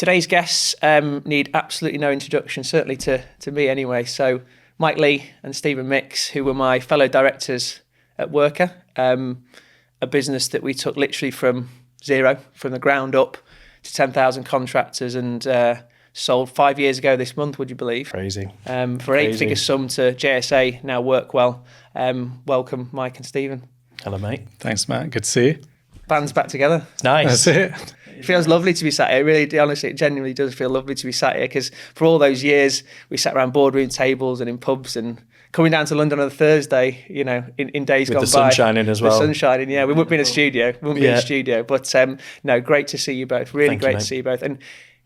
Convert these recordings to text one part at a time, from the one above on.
Today's guests need absolutely no introduction, certainly to me anyway. So Mike Lee and Stephen Mix, who were my fellow directors at Workr, a business that we took literally from zero, from the ground up, to 10,000 contractors, and sold 5 years ago this month, would you believe? Crazy. For an 8-figure sum to JSA, now Workwell. Welcome, Mike and Stephen. Hello, mate. Thanks, Matt. Good to see you. Band's back together. Nice. That's it. It feels lovely to be sat here. It really, honestly, it genuinely does feel lovely to be sat here, because for all those years, we sat around boardroom tables and in pubs, and coming down to London on a Thursday, you know, in days With gone the sun by. shining as well. The sun shining, yeah. We wouldn't be in a studio. But no, great to see you both. Really Thank you, great mate. to see you both. And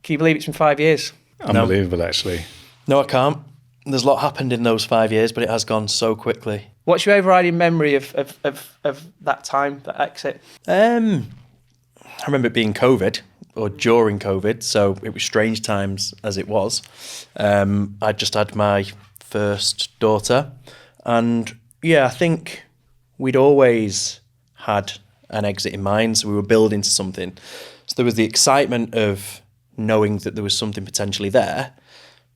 can you believe it's been 5 years? Unbelievable, actually. No, I can't. There's a lot happened in those 5 years, but it has gone so quickly. What's your overriding memory of that time, that exit? I remember it being COVID, or during COVID, so it was strange times as it was. I just had my first daughter, and yeah, I think we'd always had an exit in mind, so we were building to something. So there was the excitement of knowing that there was something potentially there,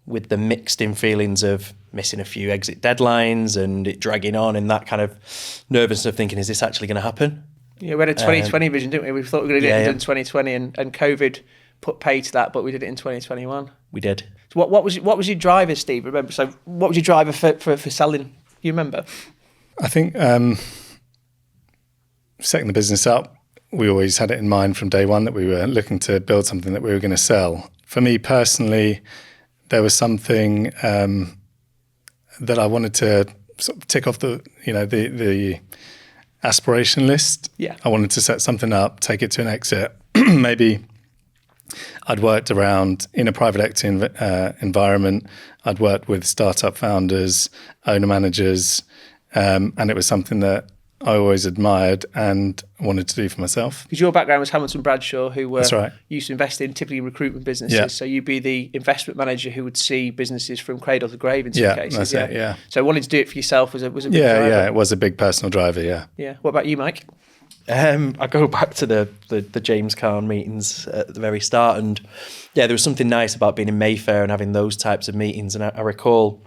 with the mixed in feelings of missing a few exit deadlines and it dragging on, and that kind of nervousness of thinking, is this actually going to happen? Yeah, we had a 2020 vision, didn't we? We thought we were going to do it in 2020, and COVID put pay to that, but we did it in 2021. We did. So what was your driver, Steve? Remember? So what was your driver for selling? You remember? I think setting the business up, we always had it in mind from day one that we were looking to build something that we were going to sell. For me personally, there was something that I wanted to sort of tick off the aspiration list. Yeah. I wanted to set something up, take it to an exit. Maybe I'd worked around in a private equity environment. I'd worked with startup founders, owner managers, and it was something that I always admired and wanted to do for myself. Because your background was Hamilton Bradshaw, who were That's right. used to invest in typically recruitment businesses. Yeah. So you'd be the investment manager who would see businesses from cradle to grave in some cases. That's it, yeah. So wanting to do it for yourself was a big driver. Yeah, it was a big personal driver, yeah. Yeah. What about you, Mike? I go back to the James Caan meetings at the very start, and yeah, there was something nice about being in Mayfair and having those types of meetings. And I recall,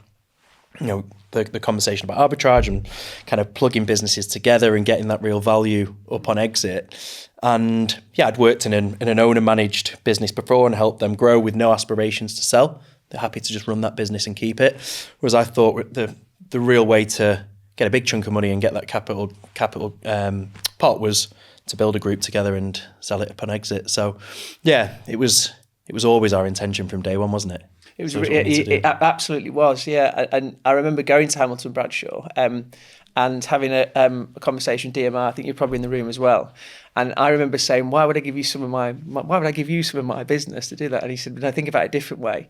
you know, the conversation about arbitrage and kind of plugging businesses together and getting that real value up on exit. And yeah, I'd worked in an owner managed business before and helped them grow with no aspirations to sell. They're happy to just run that business and keep it. Whereas I thought the real way to get a big chunk of money and get that capital pot was to build a group together and sell it upon exit. So yeah, it was always our intention from day one, wasn't it? It absolutely was, yeah. And I remember going to Hamilton Bradshaw and having a conversation with DMR. I think you're probably in the room as well. And I remember saying, "Why would I give you some of my business to do that?" And he said, "I think about it a different way.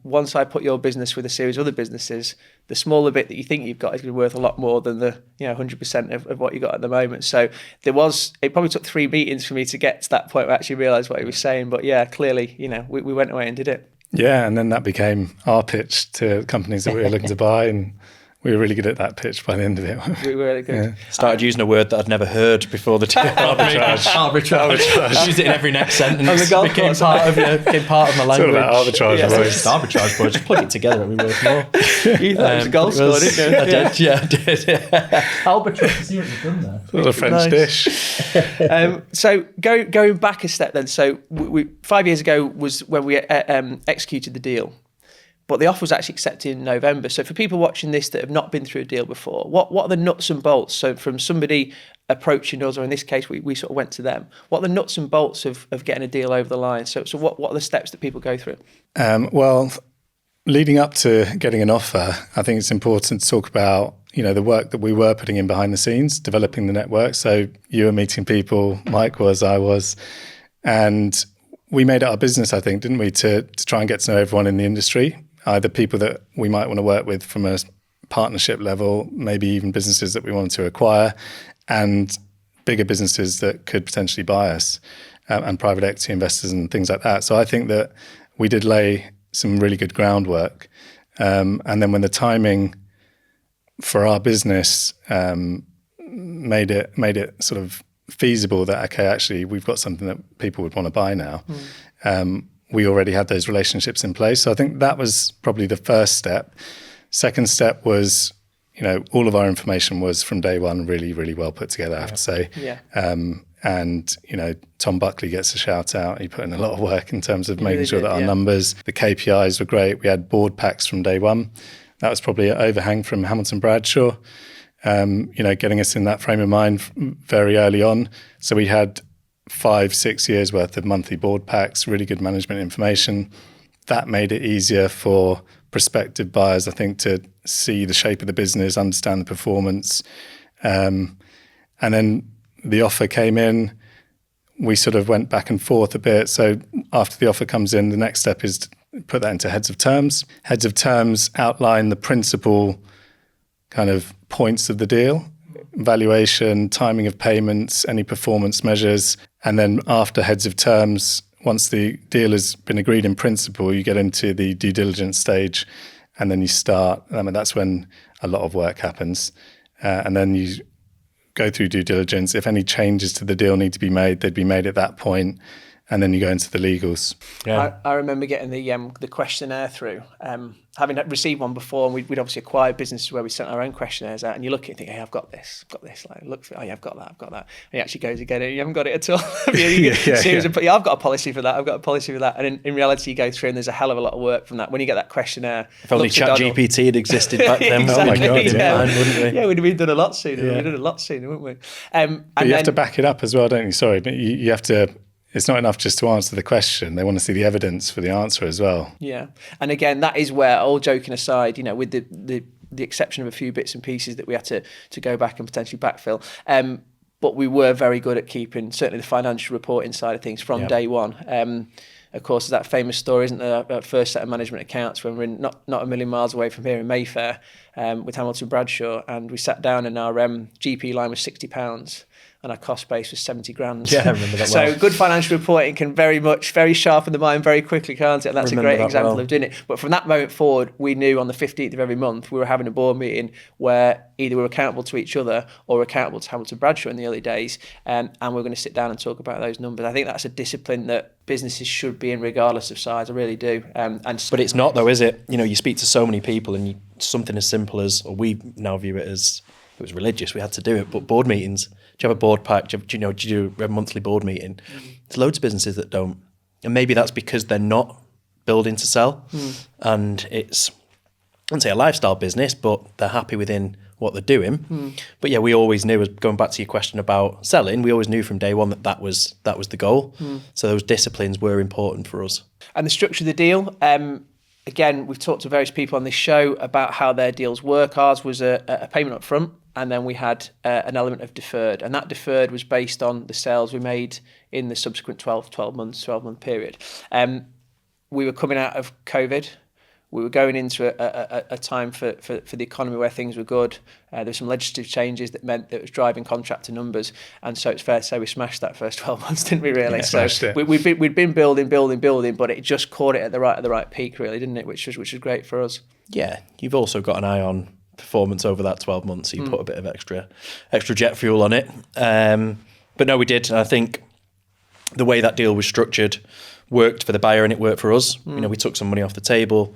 Once I put your business with a series of other businesses, the smaller bit that you think you've got is going to be worth a lot more than the 100% of what you got at the moment." So it probably took 3 meetings for me to get to that point where I actually realised what he was saying. But yeah, clearly, we went away and did it. Yeah, and then that became our pitch to companies that we were looking to buy, and we were really good at that pitch by the end of it. We were really good. Yeah. Started using a word that I'd never heard before the deal. Arbitrage. Use it in every next sentence. On the golf became course. became part of my language. It's all about arbitrage, Yeah, boys. It's arbitrage, boys. Just plug it together and we worth more. You thought it was a goal score, didn't you? I did, yeah, I did. Albatross, see what you've done there. It's a little French dish. So going back a step then, so we 5 years ago was when we executed the deal, but the offer was actually accepted in November. So for people watching this that have not been through a deal before, what are the nuts and bolts? So from somebody approaching us, or in this case, we sort of went to them, what are the nuts and bolts of getting a deal over the line? So what are the steps that people go through? Well, leading up to getting an offer, I think it's important to talk about the work that we were putting in behind the scenes, developing the network. So you were meeting people, Mike was, I was, and we made it our business, I think, didn't we, to try and get to know everyone in the industry, either people that we might want to work with from a partnership level, maybe even businesses that we wanted to acquire, and bigger businesses that could potentially buy us, and private equity investors and things like that. So I think that we did lay some really good groundwork. And then when the timing for our business made it sort of feasible that, okay, actually we've got something that people would want to buy now, we already had those relationships in place. So I think that was probably the first step. Second step was, all of our information was from day one really, really well put together, I have to say. Yeah. And, Tom Buckley gets a shout out. He put in a lot of work in terms of making really sure did, that our yeah. numbers, the KPIs were great. We had board packs from day one. That was probably an overhang from Hamilton Bradshaw, getting us in that frame of mind very early on. So we had 5-6 years worth of monthly board packs, really good management information. That made it easier for prospective buyers, I think, to see the shape of the business, understand the performance. And then the offer came in. We sort of went back and forth a bit. So after the offer comes in, the next step is to put that into heads of terms. Heads of terms outline the principal kind of points of the deal: valuation, timing of payments, any performance measures. And then after heads of terms, once the deal has been agreed in principle, you get into the due diligence stage, and then you start. That's when a lot of work happens. And then you go through due diligence. If any changes to the deal need to be made, they'd be made at that point. And then you go into the legals. Yeah. I remember getting the questionnaire through, having received one before, and we'd obviously acquired businesses where we sent our own questionnaires out, and you look at it and think, hey, I've got this. Like, look for it. Oh, yeah, I've got that. And he actually goes again, and you haven't got it at all. I've got a policy for that. And in reality, you go through, and there's a hell of a lot of work from that. When you get that questionnaire. If only ChatGPT had existed back then, exactly. Oh my God, wouldn't we? Yeah, we'd have been done a lot sooner. We'd have done a lot sooner, wouldn't we? But you have to back it up as well, don't you? Sorry, but you have to. It's not enough just to answer the question. They want to see the evidence for the answer as well. Yeah. And again, that is where, all joking aside, with the exception of a few bits and pieces that we had to go back and potentially backfill, but we were very good at keeping certainly the financial reporting side of things from day one. Of course, there's that famous story, isn't there, our first set of management accounts when we're not a million miles away from here in Mayfair with Hamilton Bradshaw, and we sat down and our GP line was £60. And our cost base was 70 grand. Yeah, I remember that well. So good financial reporting can very sharpen the mind very quickly, can't it? And that's a great example of doing it. But from that moment forward, we knew on the 15th of every month, we were having a board meeting where either we were accountable to each other or accountable to Hamilton Bradshaw in the early days. And we're going to sit down and talk about those numbers. I think that's a discipline that businesses should be in regardless of size. I really do. But it's not though, is it? You speak to so many people and something as simple as, or we now view it as, it was religious, we had to do it, but board meetings, do you have a board pack? Do you do a monthly board meeting? There's loads of businesses that don't. And maybe that's because they're not building to sell. And it's, I wouldn't say a lifestyle business, but they're happy within what they're doing. But yeah, we always knew, going back to your question about selling, we always knew from day one that was the goal. So those disciplines were important for us. And the structure of the deal, again, we've talked to various people on this show about how their deals work. Ours was a payment up front, and then we had an element of deferred. And that deferred was based on the sales we made in the subsequent 12-month period. We were coming out of COVID. We were going into a time for the economy where things were good. There were some legislative changes that meant that it was driving contractor numbers. And so it's fair to say we smashed that first 12 months, didn't we, really? Yeah, so we'd been building, but it just caught it at the right peak, really, didn't it? Which was great for us. Yeah, you've also got an eye on performance over that 12 months. So you put a bit of extra jet fuel on it. But no, we did. And I think the way that deal was structured worked for the buyer and it worked for us. We took some money off the table.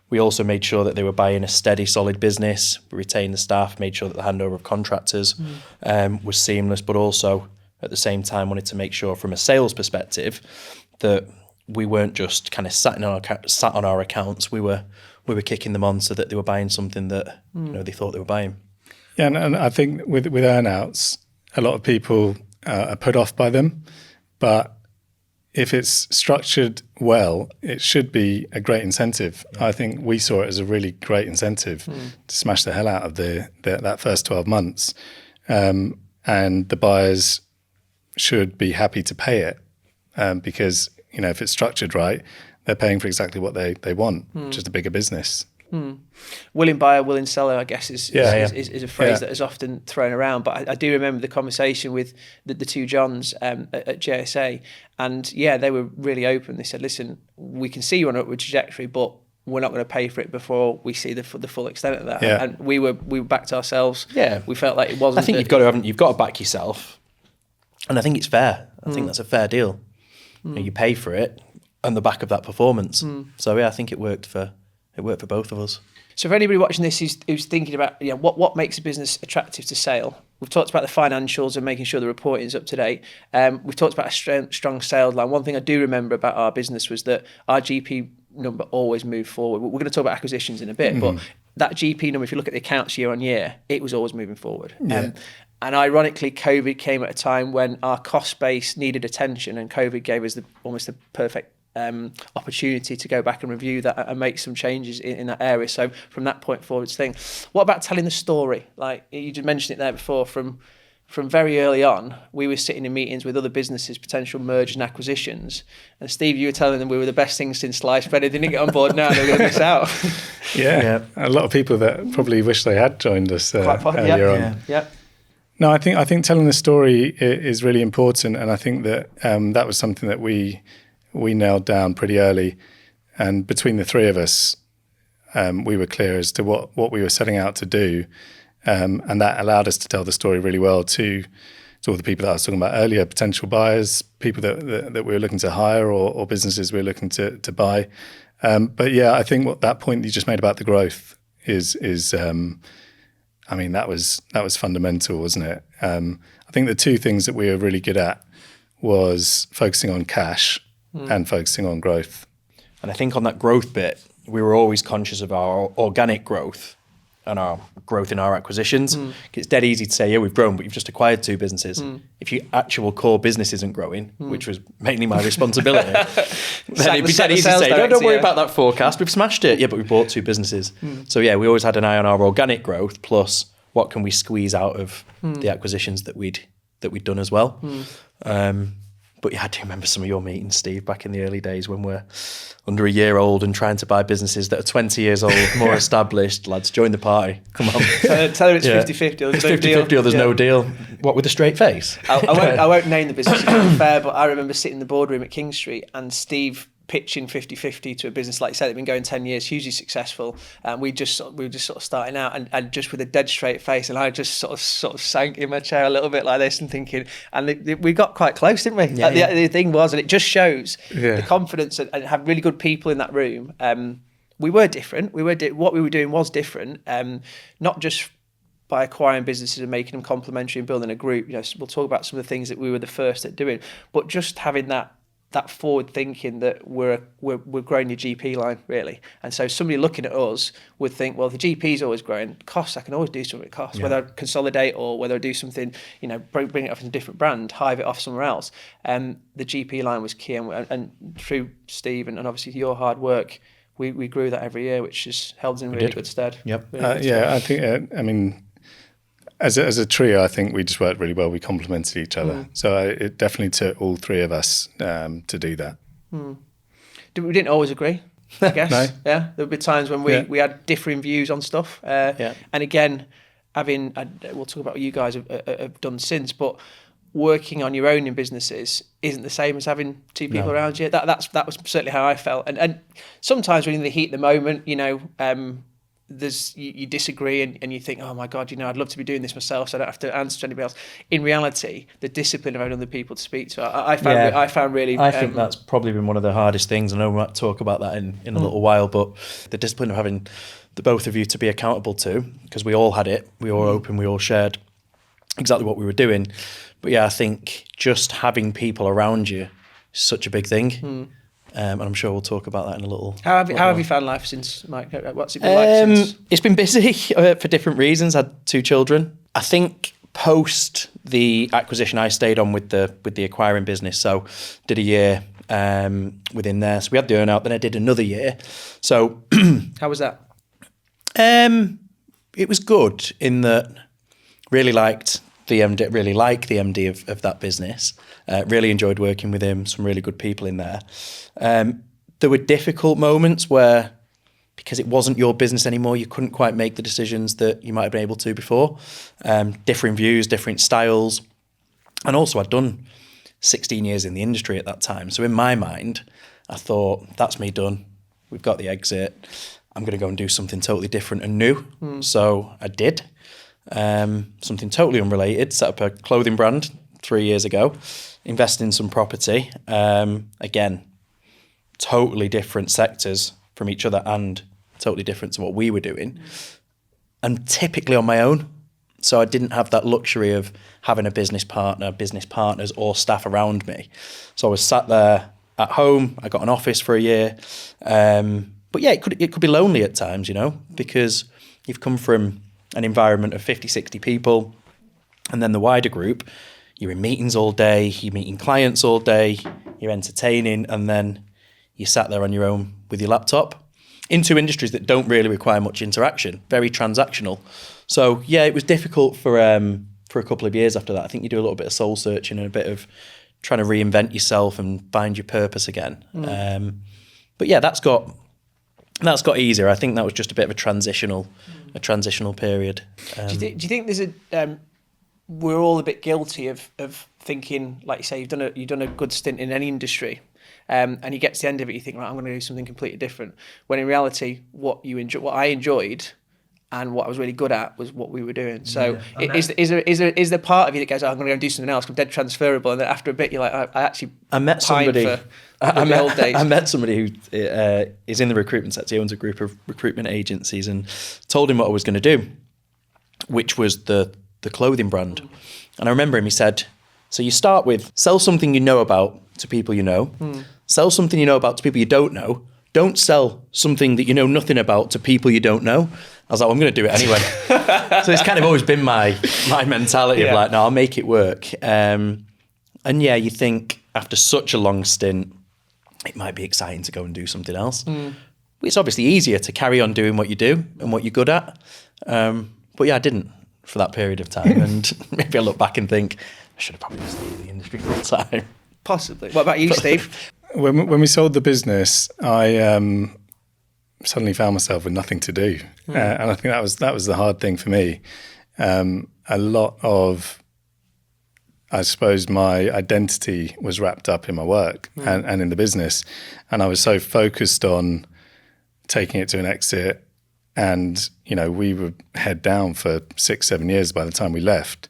We also made sure that they were buying a steady, solid business. We retained the staff, made sure that the handover of contractors was seamless, but also at the same time wanted to make sure from a sales perspective that we weren't just kind of sat on our accounts. We were kicking them on so that they were buying something that they thought they were buying. Yeah, and I think with earnouts, a lot of people are put off by them, but if it's structured well, it should be a great incentive. Yeah. I think we saw it as a really great incentive to smash the hell out of that first 12 months. And the buyers should be happy to pay it because, if it's structured right, they're paying for exactly what they want, just a bigger business. Willing buyer, willing seller, I guess is a phrase that is often thrown around. But I do remember the conversation with the two Johns at JSA, and they were really open. They said, "Listen, we can see you're on an upward trajectory, but we're not going to pay for it before we see the full extent of that." Yeah. And we backed ourselves. Yeah, we felt like it wasn't. I think you've got to back yourself, and I think it's fair. I think that's a fair deal. You pay for it. on the back of that performance. So yeah, I think it worked for both of us. So for anybody watching this who's thinking about what makes a business attractive to sale, we've talked about the financials and making sure the reporting is up to date. We've talked about a strong sales line. One thing I do remember about our business was that our GP number always moved forward. We're going to talk about acquisitions in a bit, but that GP number, if you look at the accounts year on year, it was always moving forward. And ironically, COVID came at a time when our cost base needed attention, and COVID gave us almost the perfect opportunity to go back and review that and make some changes in that area. So from that point forward, what about telling the story? Like you just mentioned it there before, from very early on, we were sitting in meetings with other businesses, potential mergers and acquisitions. And Steve, you were telling them we were the best thing since sliced bread. They didn't get on board now, they're going to miss out. Yeah, a lot of people that probably wish they had joined us earlier on. Yeah. No, I think telling the story is really important, and I think that that was something that we nailed down pretty early. And between the three of us, we were clear as to what we were setting out to do. And that allowed us to tell the story really well to all the people that I was talking about earlier, potential buyers, people that we were looking to hire or businesses we were looking to buy. But yeah, I think what that point you just made about the growth is I mean, that was fundamental, wasn't it? I think the two things that we were really good at was focusing on cash and focusing on growth. And I think on that growth bit, we were always conscious of our organic growth and our growth in our acquisitions. It's dead easy to say, yeah, we've grown, but you've just acquired 2 businesses. If your actual core business isn't growing, which was mainly my responsibility, then it'd be dead easy to say, don't worry about that forecast, we've smashed it. Yeah, but we bought 2 businesses. So yeah, we always had an eye on our organic growth, plus what can we squeeze out of the acquisitions that we'd done as well. But yeah, I do remember some of your meetings, Steve, back in the early days when we're under a year old and trying to buy businesses that are 20 years old, more established. Lads, join the party. Come on. Tell them it's 50-50 or there's it's 50-50 or there's no deal. What, with a straight face? I won't name the business, it's not fair, but I remember sitting in the boardroom at King Street and Steve pitching 50-50 to a business like you said that had been going 10 years, hugely successful, and we were just sort of starting out, and just with a dead straight face, and I just sort of sank in my chair a little bit like this and thinking, and we got quite close, didn't we? The thing was, and it just shows the confidence and have really good people in that room. We were different. What we were doing was different, not just by acquiring businesses and making them complementary and building a group. We'll talk about some of the things that we were the first at doing, but just having that forward thinking that we're growing your GP line, really. And so somebody looking at us would think, well, the GP's always growing. Costs, I can always do something with costs, whether I consolidate or whether I do something, bring it off in a different brand, hive it off somewhere else. The GP line was key, and through Steve and obviously your hard work, we grew that every year, which has held us in really good stead. Yep. I think, as a trio, I think we just worked really well. We complemented each other. So it definitely took all 3 of us to do that. We didn't always agree, I guess. No. Yeah, there would be times when we had differing views on stuff. And again, we'll talk about what you guys have done since, but working on your own in businesses isn't the same as having 2 people around you. That was certainly how I felt. And sometimes when in the heat of the moment, you disagree and you think, oh my God, I'd love to be doing this myself so I don't have to answer to anybody else. In reality, the discipline of having other people to speak to, I found really... I think that's probably been one of the hardest things. I know we might talk about that in a little while, but the discipline of having the both of you to be accountable to, because we all had it, we all open, we all shared exactly what we were doing. But yeah, I think just having people around you is such a big thing. And I'm sure we'll talk about that in a little. How have you found life since, Mike? What's it been like since? It's been busy for different reasons. I had 2 children. I think post the acquisition, I stayed on with the acquiring business. So did a year within there. So we had the earn out. Then I did another year. So how was that? It was good in that really liked the MD, really like the MD of that business. Really enjoyed working with him, some really good people in there. There were difficult moments where, because it wasn't your business anymore, you couldn't quite make the decisions that you might have been able to before. Differing views, different styles. And also I'd done 16 years in the industry at that time. So in my mind, I thought, that's me done. We've got the exit. I'm going to go and do something totally different and new. So I did. Something totally unrelated, set up a clothing brand 3 years ago, invested in some property. Again, totally different sectors from each other and totally different to what we were doing, and typically on my own. So I didn't have that luxury of having a business partner, business partners, or staff around me. So I was sat there at home. I got an office for a year. But yeah, it could be lonely at times, you know, because you've come from an environment of 50, 60 people, and then the wider group, you're in meetings all day, you're meeting clients all day, you're entertaining, and then you sat there on your own with your laptop into industries that don't really require much interaction, very transactional. So yeah, it was difficult for a couple of years after that. I think you do a little bit of soul searching and a bit of trying to reinvent yourself and find your purpose again. But yeah, that's got easier. I think that was just a bit of a transitional period. Do you think there's we're all a bit guilty of thinking, like you say, you've done a good stint in any industry, and you get to the end of it, you think, right, I'm going to do something completely different. When in reality, what I enjoyed and what I was really good at was what we were doing. So is there part of you that goes, oh, I'm going to go and do something else, I'm dead transferable, and then after a bit you're like, I met somebody who is in the recruitment sector. He owns a group of recruitment agencies, and told him what I was going to do, which was the clothing brand. And I remember him, he said, so you start with sell something you know about to people you know, sell something you know about to people you don't know, don't sell something that you know nothing about to people you don't know. I was like, well, I'm going to do it anyway. So it's kind of always been my mentality of like, no, I'll make it work. And yeah, you think after such a long stint, it might be exciting to go and do something else. It's obviously easier to carry on doing what you do and what you're good at. But yeah, I didn't for that period of time. And maybe I look back and think, I should have probably stayed in the industry full time. Possibly. What about you, Steve? When we sold the business, I suddenly found myself with nothing to do, and I think that was the hard thing for me. A lot of, I suppose, my identity was wrapped up in my work and in the business, and I was so focused on taking it to an exit. And you know, we were head down for 6-7 years by the time we left.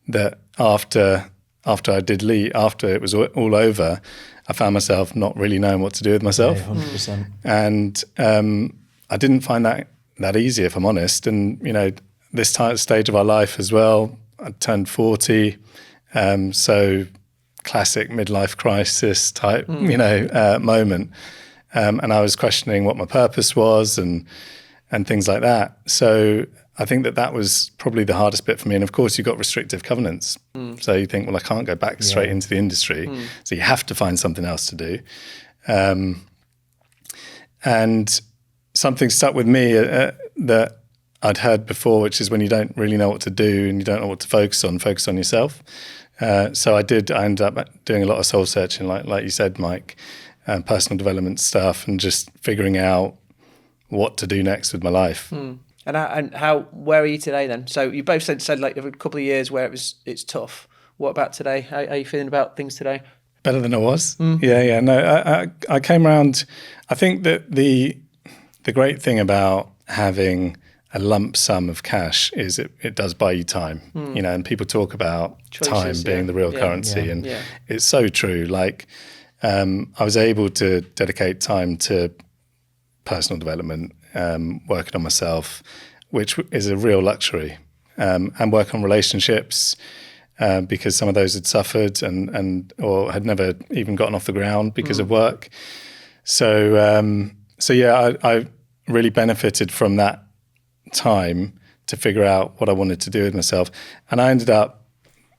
That after I did leave, after it was all over, I found myself not really knowing what to do with myself. Yeah, 100%. And I didn't find that easy, if I'm honest. And, you know, this stage of our life as well, I turned 40. So classic midlife crisis type, moment. And I was questioning what my purpose was and things like that. So I think that was probably the hardest bit for me. And of course, you've got restrictive covenants. So you think, well, I can't go back straight into the industry. So you have to find something else to do. And something stuck with me that I'd heard before, which is when you don't really know what to do and you don't know what to focus on yourself. So I ended up doing a lot of soul searching, like you said, Mike, personal development stuff, and just figuring out what to do next with my life. And where are you today then? So you both said like a couple of years where it's tough. What about today? How are you feeling about things today? Better than I was. Yeah. No, I came around. I think that the great thing about having a lump sum of cash is it does buy you time, and people talk about choices, time being the real currency, and it's so true. Like I was able to dedicate time to personal development, working on myself, which is a real luxury, and work on relationships, because some of those had suffered or had never even gotten off the ground because of work. So yeah, I really benefited from that time to figure out what I wanted to do with myself, and I ended up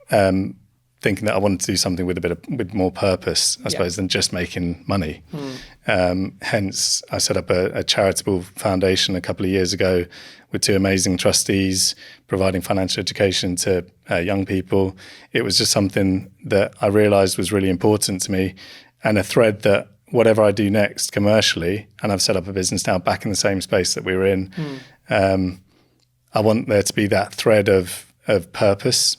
thinking that I wanted to do something with more purpose, I suppose, than just making money. Hence, I set up a charitable foundation a couple of years ago with 2 amazing trustees, providing financial education to young people. It was just something that I realised was really important to me, and a thread that whatever I do next commercially, and I've set up a business now back in the same space that we were in, I want there to be that thread of purpose.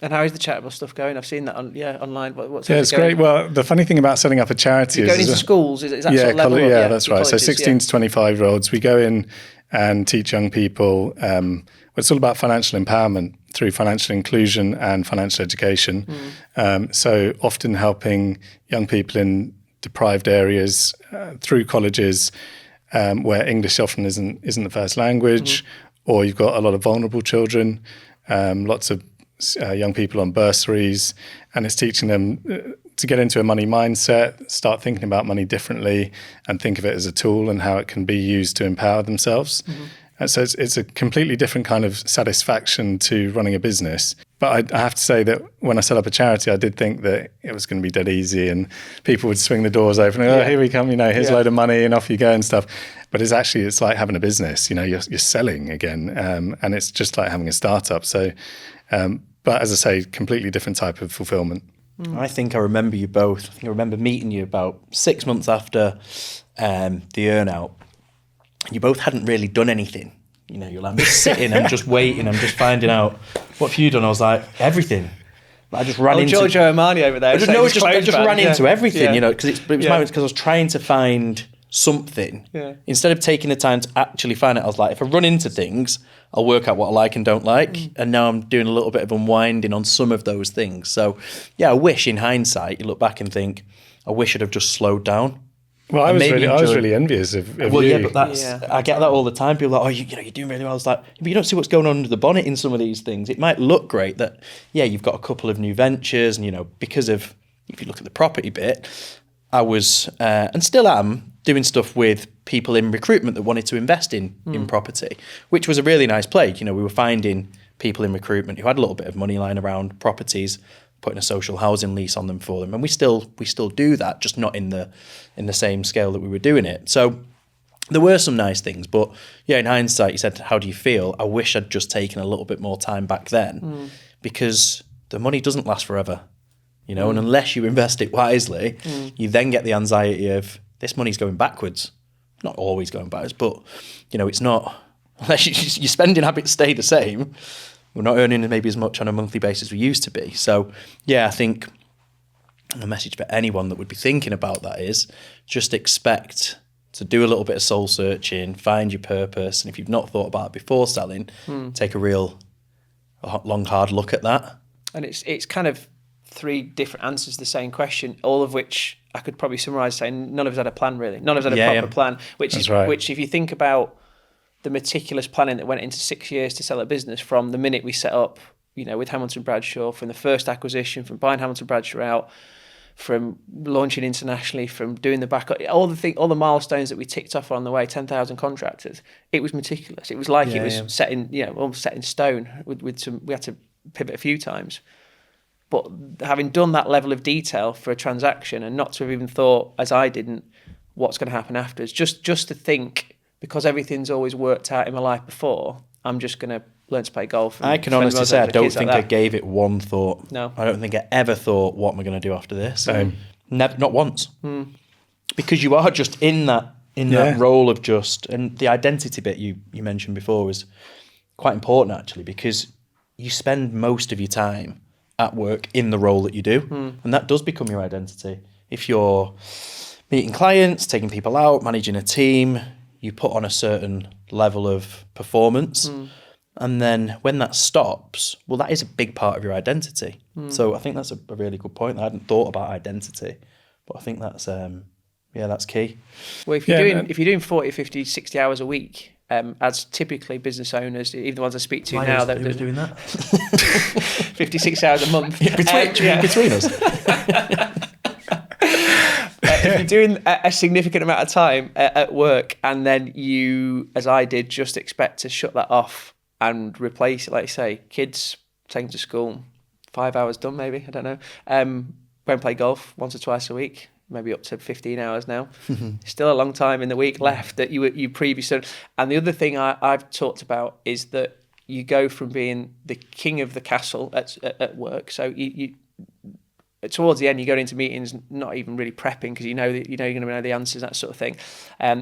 And how is the charitable stuff going? I've seen that online. What's it's going? Great. Well, the funny thing about setting up a charity is going into schools. Is that sort of level? That's right. So 16 to 25-year-olds, we go in and teach young people. It's all about financial empowerment through financial inclusion and financial education. So often helping young people in deprived areas through colleges where English often isn't the first language, or you've got a lot of vulnerable children, lots of young people on bursaries, and it's teaching them to get into a money mindset, start thinking about money differently, and think of it as a tool and how it can be used to empower themselves. And so it's a completely different kind of satisfaction to running a business. But I have to say that when I set up a charity, I did think that it was going to be dead easy and people would swing the doors open. Oh, here we come, here's a load of money and off you go and stuff. But it's like having a business, you're selling again. And it's just like having a startup. So, but as I say, completely different type of fulfillment. I think I remember you both. I think I remember meeting you about 6 months after the earn-out. You both hadn't really done anything. You're like, I'm just sitting, I'm just waiting, I'm just finding out. What have you done? I was like, everything. I just ran into Giorgio Armani over there. I just ran into everything, because it was because I was trying to find something. Yeah. Instead of taking the time to actually find it, I was like, if I run into things, I'll work out what I like and don't like. And now I'm doing a little bit of unwinding on some of those things. So, I wish in hindsight, you look back and think, I wish I'd have just slowed down. Well, I was really envious of you. Yeah, but I get that all the time. People are like, you're doing really well. It's like, but you don't see what's going on under the bonnet in some of these things. It might look great that, you've got a couple of new ventures, and because of, if you look at the property bit, I was and still am doing stuff with people in recruitment that wanted to invest in property, which was a really nice play. We were finding people in recruitment who had a little bit of money lying around properties, putting a social housing lease on them for them, and we still do that, just not in the same scale that we were doing it. So there were some nice things, but in hindsight, you said, how do you feel? I wish I'd just taken a little bit more time back then, because the money doesn't last forever, and unless you invest it wisely, you then get the anxiety of this money's going backwards. Not always going backwards, but it's not, unless your spending habits stay the same. We're not earning maybe as much on a monthly basis as we used to be. So, I think a message for anyone that would be thinking about that is just expect to do a little bit of soul searching, find your purpose. And if you've not thought about it before selling, take a real long, hard look at that. And it's kind of 3 different answers to the same question, all of which I could probably summarise saying none of us had a plan, really. None of us had a proper plan, which if you think about the meticulous planning that went into 6 years to sell a business, from the minute we set up, with Hamilton Bradshaw, from the first acquisition, from buying Hamilton Bradshaw out, from launching internationally, from doing the backup, all the milestones that we ticked off on the way, 10,000 contractors. It was meticulous. It was like it was set in, almost set in stone. With some, we had to pivot a few times, but having done that level of detail for a transaction, and not to have even thought, as I didn't, what's going to happen afterwards, just to think. Because everything's always worked out in my life before, I'm just going to learn to play golf. I can honestly say I don't think I gave it one thought. No. I don't think I ever thought, what am I going to do after this? Never, not once. Because you are just in that role of just, and the identity bit you mentioned before was quite important actually, because you spend most of your time at work in the role that you do. And that does become your identity. If you're meeting clients, taking people out, managing a team, you put on a certain level of performance. And then when that stops, well, that is a big part of your identity. So I think that's a really good point. I hadn't thought about identity, but I think that's, that's key. Well, if you're doing 40, 50, 60 hours a week, as typically business owners, even the ones I speak to now, that was doing that 56 hours a month between us. If you're doing a significant amount of time at work, and then you, as I did, just expect to shut that off and replace it, like you say, kids, take them to school, 5 hours done maybe, I don't know. Go and play golf once or twice a week, maybe up to 15 hours now. Still a long time in the week left that you previously. And the other thing I've talked about is that you go from being the king of the castle at work. So you towards the end, you're going into meetings not even really prepping, because you know you're going to know the answers, that sort of thing.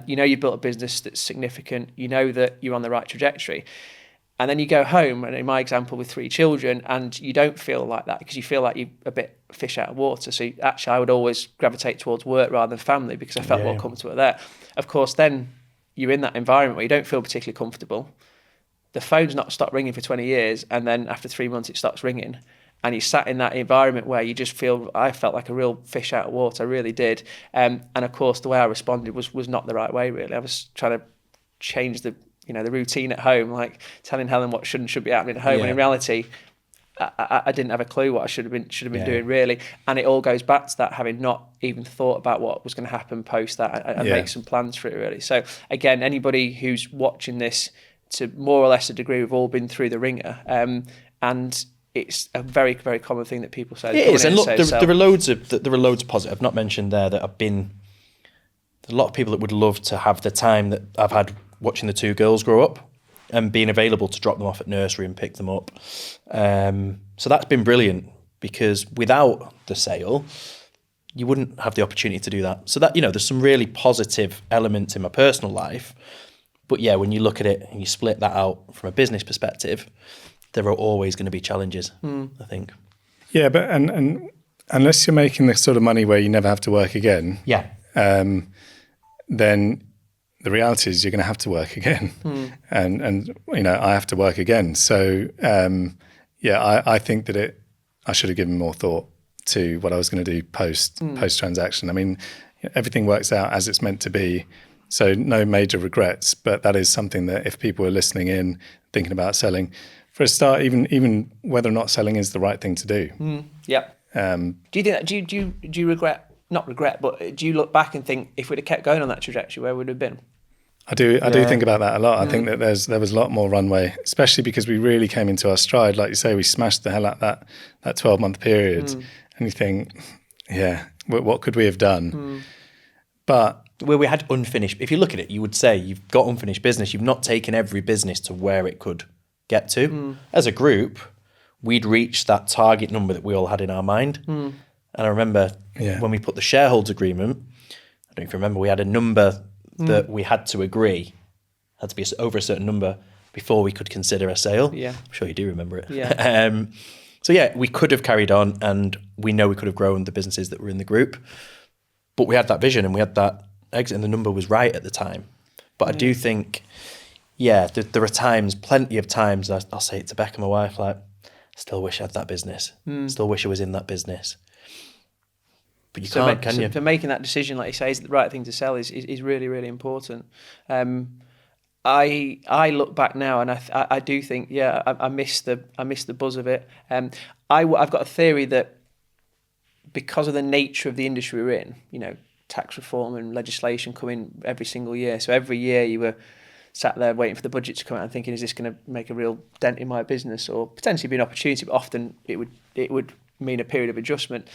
You've built a business that's significant. You know that you're on the right trajectory. And then you go home, and in my example with 3 children, and you don't feel like that, because you feel like you're a bit fish out of water. So actually, I would always gravitate towards work rather than family, because I felt more comfortable there. Of course, then you're in that environment where you don't feel particularly comfortable. The phone's not stopped ringing for 20 years, and then after 3 months it stops ringing. and you sat in that environment where you just I felt like a real fish out of water. I really did. And of course, the way I responded was not the right way, really. I was trying to change the routine at home, like telling Helen what should and should be happening at home. And in reality, I didn't have a clue what I should have been doing, really. And it all goes back to that, having not even thought about what was going to happen post that and make some plans for it, really. So again, anybody who's watching this, to more or less a degree, we've all been through the ringer. And it's a very, very common thing that people say. It is. And look, there are loads of positive. I've not mentioned there that there's a lot of people that would love to have the time that I've had watching the two girls grow up and being available to drop them off at nursery and pick them up. So that's been brilliant, because without the sale, you wouldn't have the opportunity to do that. So that, there's some really positive elements in my personal life. But yeah, when you look at it and you split that out from a business perspective, there are always going to be challenges, I think. Yeah, but and unless you're making the sort of money where you never have to work again, then the reality is you're going to have to work again, and I have to work again. So I think that I should have given more thought to what I was going to do post transaction. I mean, everything works out as it's meant to be, so no major regrets. But that is something that if people are listening in, thinking about selling, for a start, even whether or not selling is the right thing to do. Do you think that? Do you regret? Not regret, but do you look back and think, if we'd have kept going on that trajectory, where would it have been? I do think about that a lot. I think that there was a lot more runway, especially because we really came into our stride. Like you say, we smashed the hell out that 12-month period, and you think, what could we have done? But where we had unfinished, if you look at it, you would say you've got unfinished business. You've not taken every business to where it could get to. As a group, we'd reached that target number that we all had in our mind. And I remember when we put the shareholders agreement, I don't know if you remember, we had a number that we had to agree, had to be over a certain number before we could consider a sale. Yeah. I'm sure you do remember it. Yeah. So we could have carried on, and we know we could have grown the businesses that were in the group, but we had that vision and we had that exit, and the number was right at the time. But I do think, there are times, plenty of times, I'll say it to Becca, my wife, like, still wish I had that business. Still wish I was in that business. But you can't, can you? For making that decision, like you say, is the right thing to sell is really, really important. I look back now and I do think, I miss the buzz of it. I've got a theory that because of the nature of the industry we're in, tax reform and legislation coming every single year. So every year you were sat there waiting for the budget to come out and thinking, is this going to make a real dent in my business, or potentially be an opportunity? But often it would mean a period of adjustment.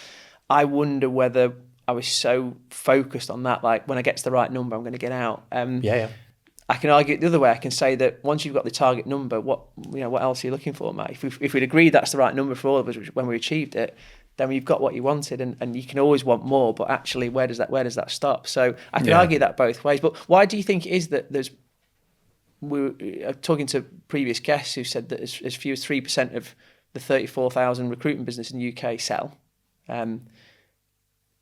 I wonder whether I was so focused on that, like when I get to the right number, I'm going to get out. I can argue it the other way. I can say that once you've got the target number, what else are you looking for, mate? If we'd agreed that's the right number for all of us when we achieved it, then you've got what you wanted, and you can always want more. But actually, where does that stop? So I can argue that both ways. But why do you think it is that we were talking to previous guests who said that as few as 3% of the 34,000 recruitment business in the UK sell?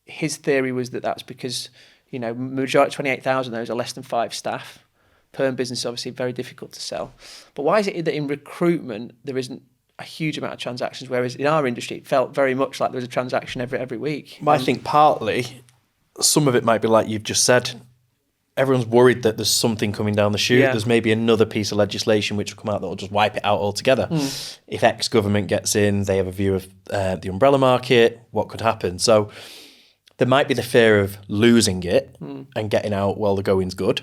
His theory was that that's because, majority 28,000 of those are less than 5 staff. Perm business is obviously very difficult to sell. But why is it that in recruitment there isn't a huge amount of transactions, whereas in our industry it felt very much like there was a transaction every week? I think partly, some of it might be like you've just said. Everyone's worried that there's something coming down the chute. There's maybe another piece of legislation which will come out that will just wipe it out altogether. If X government gets in, they have a view of the umbrella market, what could happen? So there might be the fear of losing it and getting out while the going's good.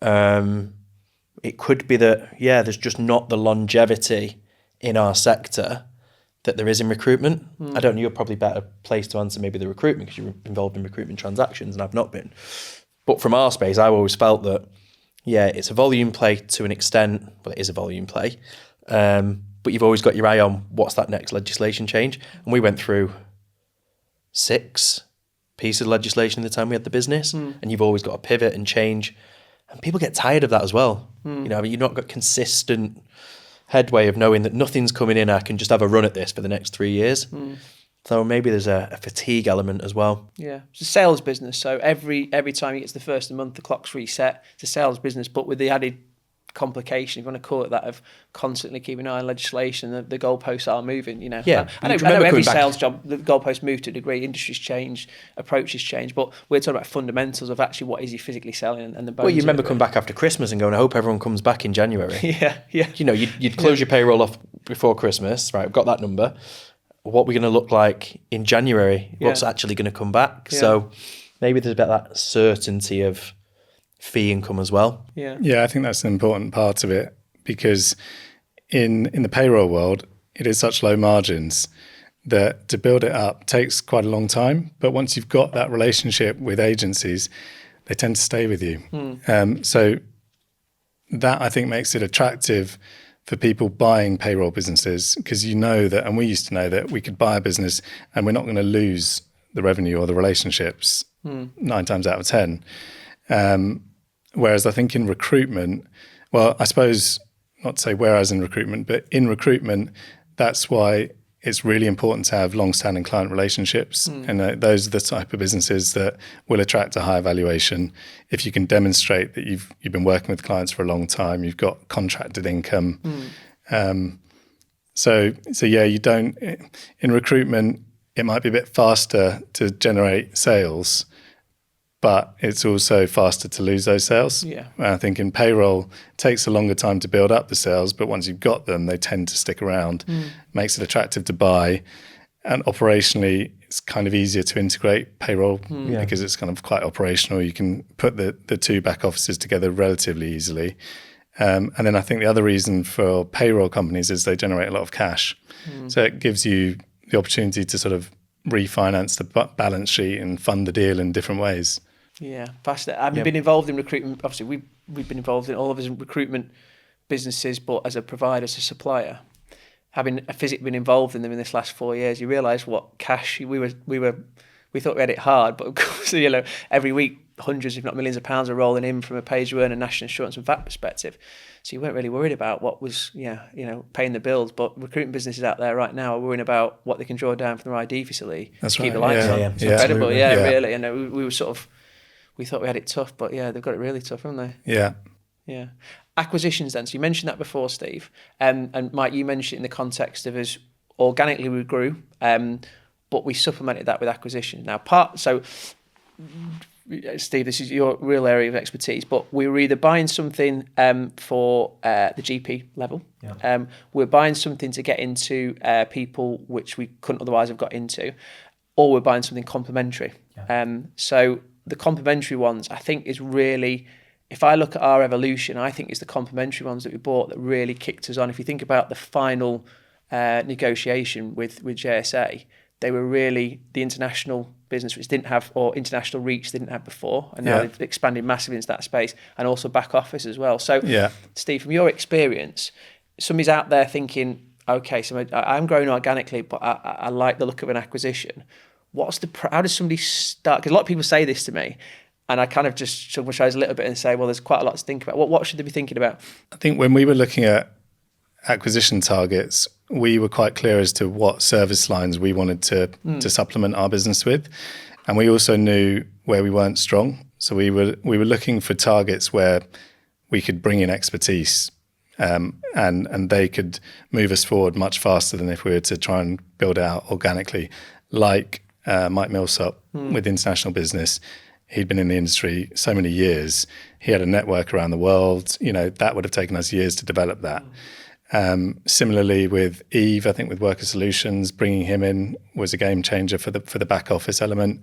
It could be that, there's just not the longevity in our sector that there is in recruitment. I don't know, you're probably better placed to answer maybe the recruitment because you're involved in recruitment transactions and I've not been. But from our space, I always felt that, it's a volume play to an extent. Well, it is a volume play. But you've always got your eye on what's that next legislation change. And we went through 6 pieces of legislation in the time we had the business. And you've always got to pivot and change. And people get tired of that as well. You've not got consistent headway of knowing that nothing's coming in. I can just have a run at this for the next 3 years. So maybe there's a fatigue element as well. Yeah, it's a sales business. So every time you get to the first of the month, the clock's reset. It's a sales business, but with the added complication, if you want to call it that, of constantly keeping an eye on legislation. The goalposts are moving, you know. Yeah, I know remember every coming back- sales job, the goalposts move to a degree, industries change, approaches change, but we're talking about fundamentals of actually what is he physically selling and the bones. Well, you remember of it. coming back after Christmas and going, I hope everyone comes back in January. Yeah. You know, you'd close your payroll off before Christmas, right? I've got that number. What are we going to look like in January? What's actually going to come back? Yeah. So maybe there's about that certainty of fee income as well. Yeah, I think that's an important part of it, because in the payroll world, it is such low margins that to build it up takes quite a long time. But once you've got that relationship with agencies, they tend to stay with you. So that, I think, makes it attractive for people buying payroll businesses, because you know that, and we used to know that we could buy a business and we're not going to lose the revenue or the relationships 9 times out of 10. Whereas I think in recruitment, well, I suppose not to say whereas in recruitment, but in recruitment, that's why it's really important to have long-standing client relationships. And those are the type of businesses that will attract a higher valuation. If you can demonstrate that you've been working with clients for a long time, you've got contracted income. So yeah, you don't, in recruitment, it might be a bit faster to generate sales, but it's also faster to lose those sales. Yeah. And I think in payroll, it takes a longer time to build up the sales, but once you've got them, they tend to stick around. Makes it attractive to buy. And operationally, it's kind of easier to integrate payroll because it's kind of quite operational. You can put the 2 back offices together relatively easily. And then I think the other reason for payroll companies is they generate a lot of cash. So it gives you the opportunity to sort of refinance the balance sheet and fund the deal in different ways. Yeah, fascinating. I've been involved in recruitment. Obviously, we've been involved in all of us in recruitment businesses, but as a provider, as a supplier, having physically been involved in them in this last 4 years, you realise what cash we thought we had it hard, but of course, you know, every week hundreds, if not millions of pounds are rolling in from a pay-as-you-earn and national insurance and VAT perspective. So you weren't really worried about what was, paying the bills. But recruitment businesses out there right now are worrying about what they can draw down from their ID facility That's to keep right. the lights on. Yeah, It's incredible. absolutely. Yeah, Yeah. really. And we were we thought we had it tough, but yeah, they've got it really tough, haven't they? Yeah. Yeah. Acquisitions then. So you mentioned that before, Steve. And Mike, you mentioned it in the context of us organically we grew, but we supplemented that with acquisition. Now, Steve, this is your real area of expertise, but we were either buying something for the GP level, we're buying something to get into people which we couldn't otherwise have got into, or we're buying something complementary. So the complementary ones, I think, is really, if I look at our evolution, I think it's the complementary ones that we bought that really kicked us on. If you think about the final negotiation with JSA, they were really the international business which didn't have, or international reach they didn't have before, and now they've expanded massively into that space, and also back office as well. So, Steve, from your experience, somebody's out there thinking, okay, so I'm growing organically, but I like the look of an acquisition. How does somebody start? Because a lot of people say this to me, and I kind of just shove my shoulders a little bit and say, well, there's quite a lot to think about. What should they be thinking about? I think when we were looking at acquisition targets, we were quite clear as to what service lines we wanted to supplement our business with, and we also knew where we weren't strong. So we were looking for targets where we could bring in expertise, and they could move us forward much faster than if we were to try and build out organically. Like Mike Millsop with international business, he'd been in the industry so many years. He had a network around the world. You know, that would have taken us years to develop that. Similarly with Eve, I think with Workr Solutions, bringing him in was a game changer for the back office element.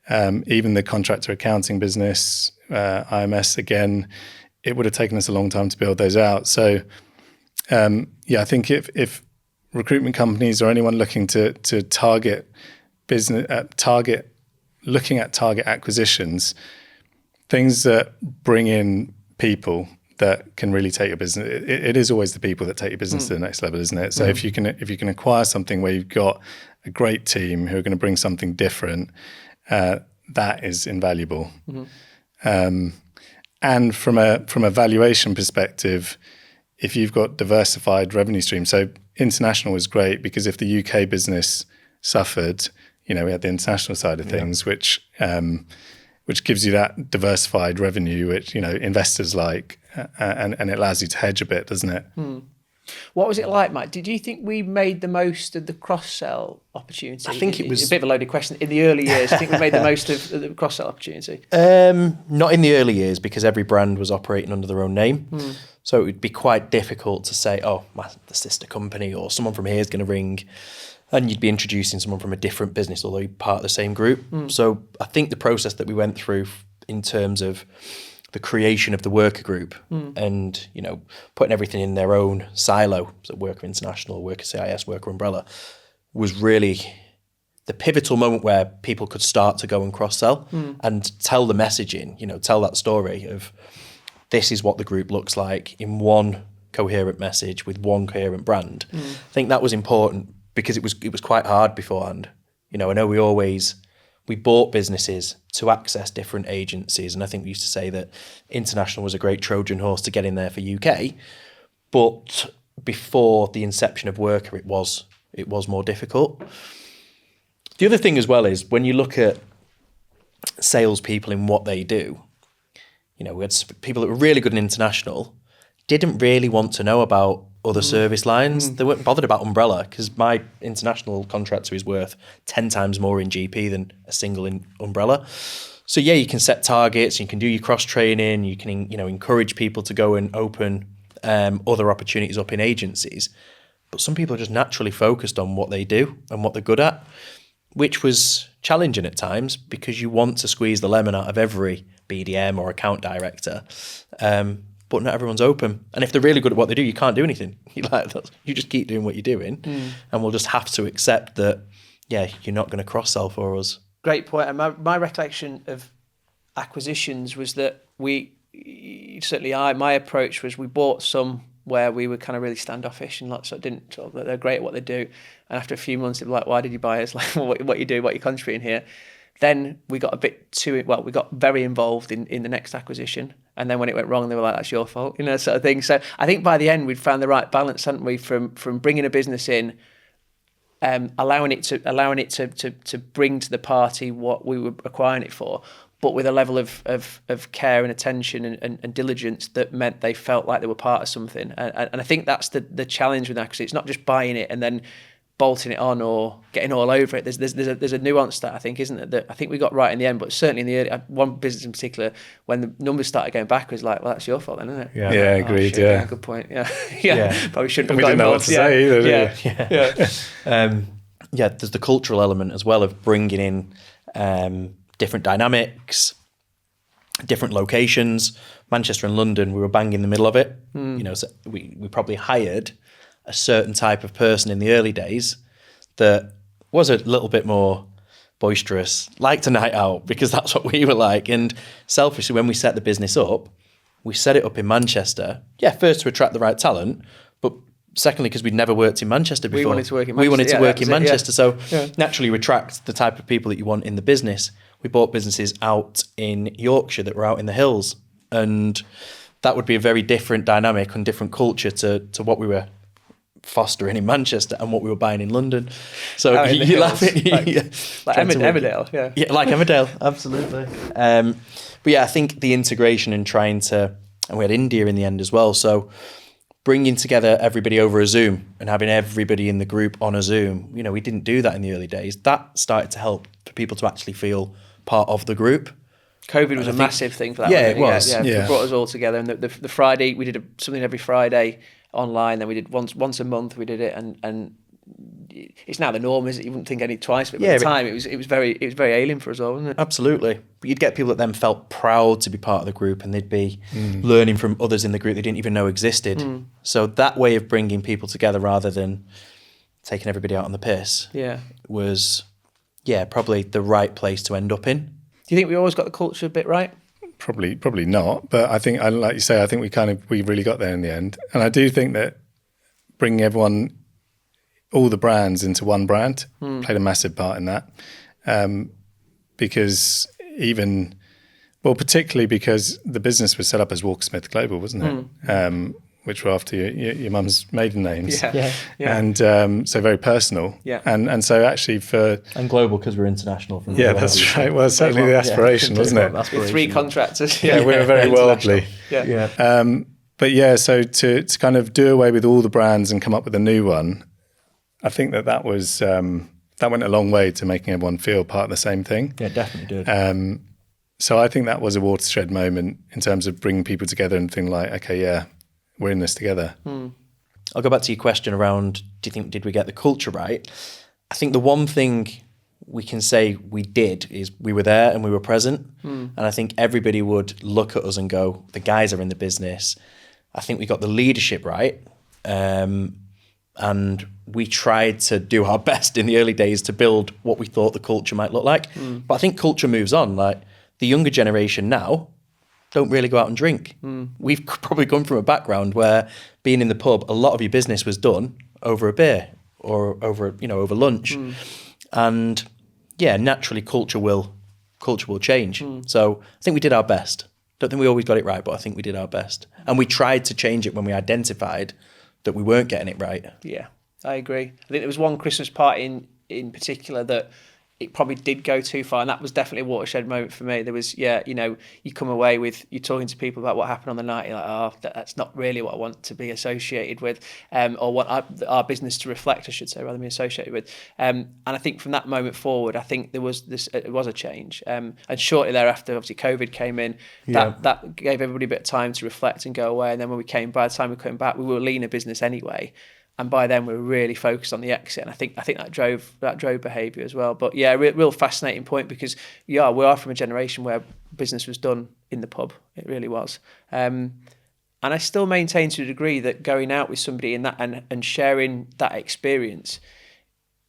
Even the contractor accounting business, IMS, again, it would have taken us a long time to build those out. So I think if recruitment companies or anyone looking to target business, looking at target acquisitions, things that bring in people that can really take your business. It is always the people that take your business to the next level, isn't it? So if you can acquire something where you've got a great team who are going to bring something different, that is invaluable. And from a valuation perspective, if you've got diversified revenue streams, so international was great because if the UK business suffered, we had the international side of things, which gives you that diversified revenue, which investors like. and it allows you to hedge a bit, doesn't it? What was it like, Mike? Did you think we made the most of the cross-sell opportunity? I think it was a bit of a loaded question. In the early years, I think we made the most of the cross-sell opportunity. Not in the early years, because every brand was operating under their own name. So it would be quite difficult to say, oh, the sister company or someone from here is going to ring, and you'd be introducing someone from a different business, although you're part of the same group. So I think the process that we went through in terms of the creation of the Workr Group and, putting everything in their own silo, so Workr International, Workr CIS, Workr Umbrella, was really the pivotal moment where people could start to go and cross-sell and tell the messaging, tell that story of this is what the group looks like in one coherent message with one coherent brand. I think that was important because it was quite hard beforehand. I know we bought businesses to access different agencies, and I think we used to say that international was a great Trojan horse to get in there for UK, but before the inception of Workr, it was more difficult. The other thing as well is when you look at salespeople in what they do, we had people that were really good in international, didn't really want to know about other service lines. They weren't bothered about umbrella because my international contractor is worth 10 times more in GP than a single umbrella. So yeah, you can set targets, you can do your cross training, you can encourage people to go and open other opportunities up in agencies. But some people are just naturally focused on what they do and what they're good at, which was challenging at times because you want to squeeze the lemon out of every BDM or account director. But not everyone's open. And if they're really good at what they do, you can't do anything. You just keep doing what you're doing. And we'll just have to accept that, you're not going to cross-sell for us. Great point. And my recollection of acquisitions was that my approach was we bought some where we were kind of really standoffish and they're great at what they do. And after a few months, they'd be like, why did you buy us? Like, what you do, what you're contributing here. Then we got we got very involved in the next acquisition. And then when it went wrong, they were like, that's your fault, sort of thing. So I think by the end, we'd found the right balance, hadn't we, from bringing a business in, allowing it to bring to the party what we were acquiring it for, but with a level of care and attention and diligence that meant they felt like they were part of something. And I think that's the challenge with that, because it's not just buying it and then bolting it on or getting all over it. There's a nuance that I think, isn't it, that I think we got right in the end, but certainly in the early, one business in particular, when the numbers started going backwards, like, well, that's your fault then, isn't it? Yeah, agreed. Yeah, good point. Yeah. Probably shouldn't have we got didn't know what involved. to say either. There's the cultural element as well of bringing in different dynamics, different locations. Manchester and London, we were bang in the middle of it. So we probably hired a certain type of person in the early days that was a little bit more boisterous, liked a night out, because that's what we were like. And selfishly, when we set the business up, we set it up in Manchester. Yeah, first to attract the right talent, but secondly, because we'd never worked in Manchester before. We wanted to work in Manchester. So naturally you attract the type of people that you want in the business. We bought businesses out in Yorkshire that were out in the hills. And that would be a very different dynamic and different culture to what we were fostering in Manchester and what we were buying in London. So you laugh at like Emmerdale, yeah, like Emmerdale, absolutely. But yeah, I think the integration and and we had India in the end as well. So bringing together everybody over a Zoom and having everybody in the group on a Zoom, we didn't do that in the early days. That started to help for people to actually feel part of the group. COVID was a massive thing for that. Yeah, it was. Yeah. It brought us all together. And the Friday, we did something every Friday online. Then we did once a month. We did it, and it's now the norm. Is it? You wouldn't think any twice of it. But at the time, it was very alien for us all, wasn't it? Absolutely. But you'd get people that then felt proud to be part of the group, and they'd be learning from others in the group they didn't even know existed. So that way of bringing people together rather than taking everybody out on the piss, was probably the right place to end up in. Do you think we always got the culture a bit right? Probably not. But I think, like you say, I think we really got there in the end. And I do think that bringing all the brands into one brand played a massive part in that. Because particularly because the business was set up as Walker Smith Global, wasn't it? which were after your mum's maiden names. Yeah. And so very personal. Yeah. And so actually And global because we're international. From that's right. Well, certainly the aspiration, wasn't it? With 3 contractors. Yeah, we were very worldly. Yeah. But yeah, so to kind of do away with all the brands and come up with a new one, I think that was that went a long way to making everyone feel part of the same thing. Yeah, definitely did. So I think that was a watershed moment in terms of bringing people together and thinking like, okay, yeah, we're in this together. I'll go back to your question around, did we get the culture right? I think the one thing we can say we did is we were there and we were present. And I think everybody would look at us and go, the guys are in the business. I think we got the leadership right. And we tried to do our best in the early days to build what we thought the culture might look like. But I think culture moves on. Like the younger generation now don't really go out and drink. We've probably come from a background where being in the pub, a lot of your business was done over a beer or over lunch. And yeah, naturally culture will change. So I think we did our best. Don't think we always got it right, but I think we did our best. And we tried to change it when we identified that we weren't getting it right. Yeah, I agree. I think there was one Christmas party in particular that it probably did go too far, and that was definitely a watershed moment for me. There was, you come away with, you're talking to people about what happened on the night, you're like, oh, that's not really what I want to be associated with, or what our business to reflect, I should say, rather than be associated with. And I think from that moment forward, I think it was a change. And shortly thereafter, obviously COVID came in, that gave everybody a bit of time to reflect and go away. And then by the time we came back, we were a leaner business anyway. And by then we were really focused on the exit, and I think that drove behaviour as well. But yeah, real fascinating point, because we are from a generation where business was done in the pub. It really was, and I still maintain to a degree that going out with somebody in that and sharing that experience,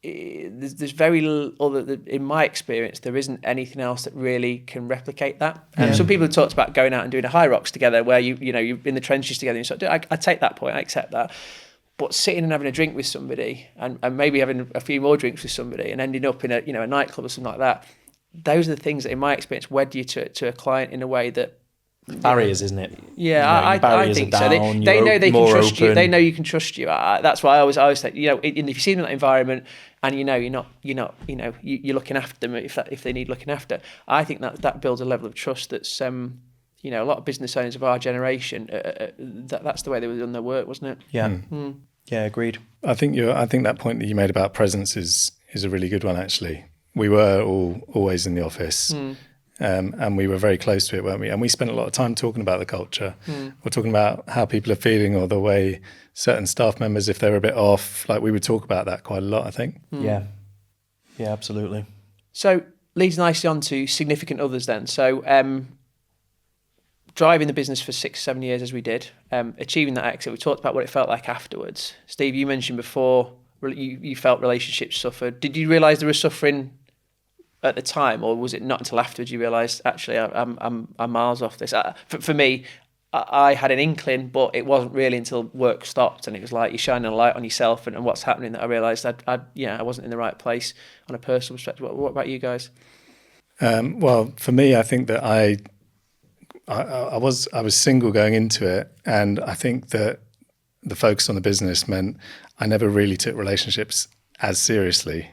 there's very little other. In my experience, there isn't anything else that really can replicate that. Some people have talked about going out and doing a high rocks together, where you're in the trenches together. And so I take that point, I accept that. But sitting and having a drink with somebody and maybe having a few more drinks with somebody and ending up in a nightclub or something like that, those are the things that, in my experience, wed you to a client in a way that... Barriers, isn't it? Yeah, I think so. They know they can trust you. They know you can trust you. That's why I always say, if you see them in that environment and you're looking after them if they need looking after, I think that builds a level of trust that's... a lot of business owners of our generation, that's the way they were doing their work, wasn't it? Yeah. Yeah, agreed. I think that point that you made about presence is a really good one, actually. We were always in the office, and we were very close to it, weren't we? And we spent a lot of time talking about the culture. We're talking about how people are feeling, or the way certain staff members, if they were a bit off, like we would talk about that quite a lot, I think. Yeah, absolutely. So leads nicely on to significant others then. So driving the business for 6-7 years as we did, achieving that exit, we talked about what it felt like afterwards. Steve, you mentioned before you felt relationships suffered. Did you realise they were suffering at the time, or was it not until afterwards you realised, actually, I'm miles off this? For me, I had an inkling, but it wasn't really until work stopped and it was like you're shining a light on yourself and what's happening that I realised I wasn't in the right place on a personal perspective. What about you guys? Well, for me, I think that I was single going into it, and I think that the focus on the business meant I never really took relationships as seriously,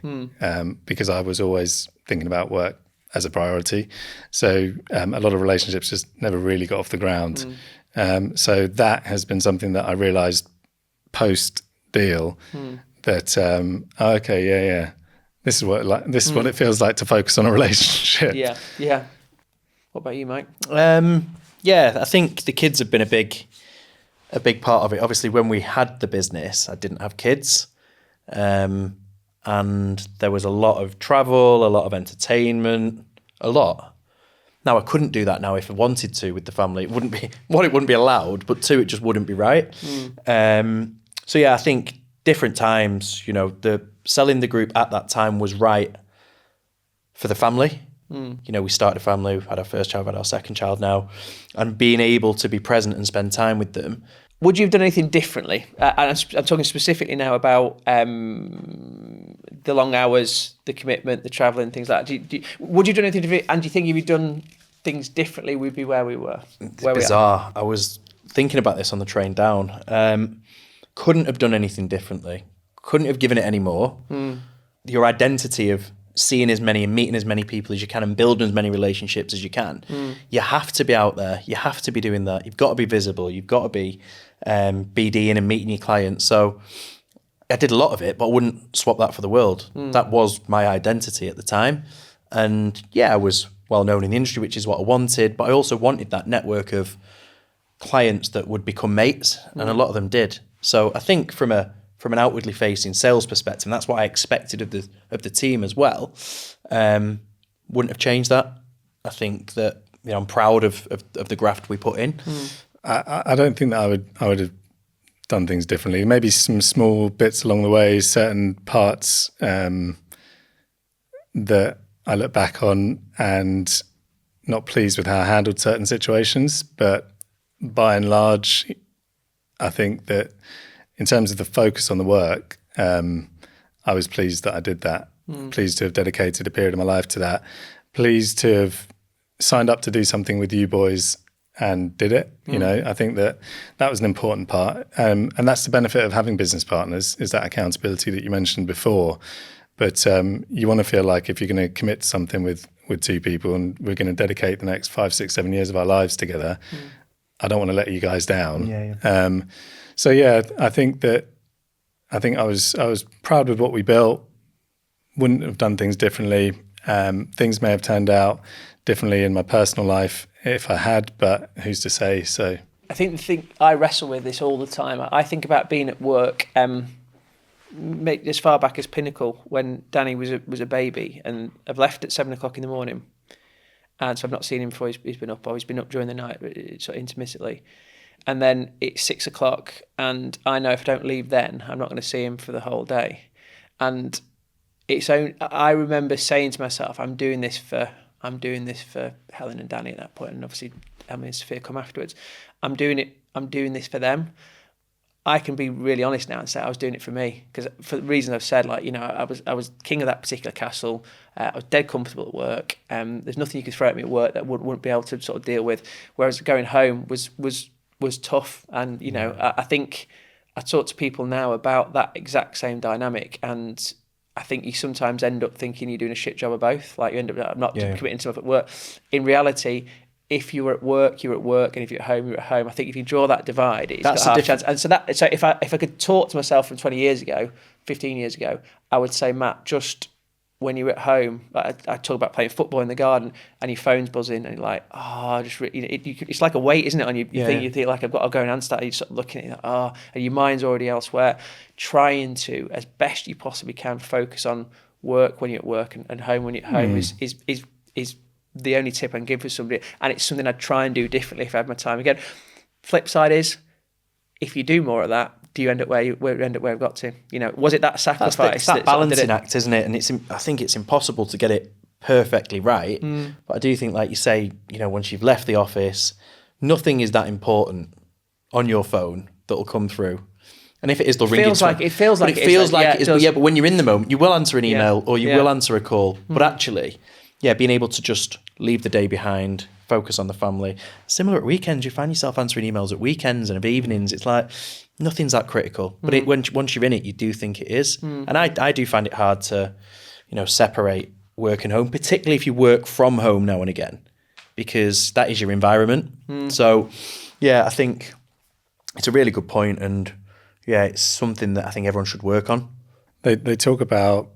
because I was always thinking about work as a priority. So a lot of relationships just never really got off the ground. So that has been something that I realised post deal that this is what it feels like to focus on a relationship. Yeah. What about you, Mike? I think the kids have been a big part of it. Obviously, when we had the business, I didn't have kids, and there was a lot of travel, a lot of entertainment, a lot. Now I couldn't do that now if I wanted to with the family. It wouldn't be allowed, but two, it just wouldn't be right. I think different times. The selling the group at that time was right for the family. We started a family, we've had our first child, we've had our second child now, and being able to be present and spend time with them. Would you have done anything differently? And I'm talking specifically now about the long hours, the commitment, the travelling, things like that. Would you have done anything different? And do you think if you'd done things differently, we'd be where we were? It's bizarre. I was thinking about this on the train down. Couldn't have done anything differently. Couldn't have given it any more. Your identity of seeing as many and meeting as many people as you can and building as many relationships as you can. You have to be out there. You have to be doing that. You've got to be visible. You've got to be BDing and meeting your clients. So I did a lot of it, but I wouldn't swap that for the world. That was my identity at the time. And yeah, I was well known in the industry, which is what I wanted, but I also wanted that network of clients that would become mates, and a lot of them did. So I think from an outwardly facing sales perspective, and that's what I expected of the team as well, wouldn't have changed that. I think that I'm proud of the graft we put in. I don't think that I would have done things differently. Maybe some small bits along the way, certain parts that I look back on and not pleased with how I handled certain situations, but by and large, I think that in terms of the focus on the work, I was pleased that I did that. Pleased to have dedicated a period of my life to that. Pleased to have signed up to do something with you boys and did it. You know, I think that was an important part. And that's the benefit of having business partners, is that accountability that you mentioned before. But you want to feel like if you're going to commit to something with two people and we're going to dedicate the next 5, 6, 7 years of our lives together, I don't want to let you guys down. So yeah, I think I was proud with what we built. Wouldn't have done things differently. Things may have turned out differently in my personal life if I had, but who's to say? So I think the thing I wrestle with this all the time. I think about being at work. As far back as Pinnacle, when Danny was a baby, and I've left at 7:00 in the morning, and so I've not seen him before he's been up. Or he's been up during the night, sort of intermittently, and then it's 6:00, and I know if I don't leave then, I'm not going to see him for the whole day. And I remember saying to myself, I'm doing this for Helen and Danny at that point, and obviously Emily and Sophia come afterwards. I'm doing this for them. I can be really honest now and say I was doing it for me, because for the reasons I've said, like, I was king of that particular castle. I was dead comfortable at work. There's nothing you could throw at me at work that wouldn't be able to sort of deal with. Whereas going home was tough, and I think I talk to people now about that exact same dynamic, and I think you sometimes end up thinking you're doing a shit job of both. Like, you end up not committing to stuff at work. In reality, if you were at work, you're at work, and if you're at home, you're at home. I think if you draw that divide, it's got a half chance. And so if I could talk to myself from 20 years ago, 15 years ago, I would say, Matt, just when you're at home, like I talk about playing football in the garden, and your phone's buzzing, and you're like, it's like a weight, isn't it? On you, you think like, I've got to go and answer that. And you're sort of looking at it, and your mind's already elsewhere. Trying to, as best you possibly can, focus on work when you're at work and home when you're at home is the only tip I can give for somebody, and it's something I'd try and do differently if I had my time again. Flip side is, if you do more of that, do you end up where I've got to? Was it that sacrifice? It's that balancing act, isn't it? And I think it's impossible to get it perfectly right. But I do think, like you say, once you've left the office, nothing is that important on your phone that'll come through. And if it is, they'll ring you. It feels like it is. But when you're in the moment, you will answer an email or you will answer a call. But actually, being able to just leave the day behind, focus on the family. Similar at weekends, you find yourself answering emails at weekends and of evenings. It's like nothing's that critical. But once you're in it, you do think it is. And I do find it hard to, separate work and home, particularly if you work from home now and again, because that is your environment. So, I think it's a really good point, and it's something that I think everyone should work on. They talk about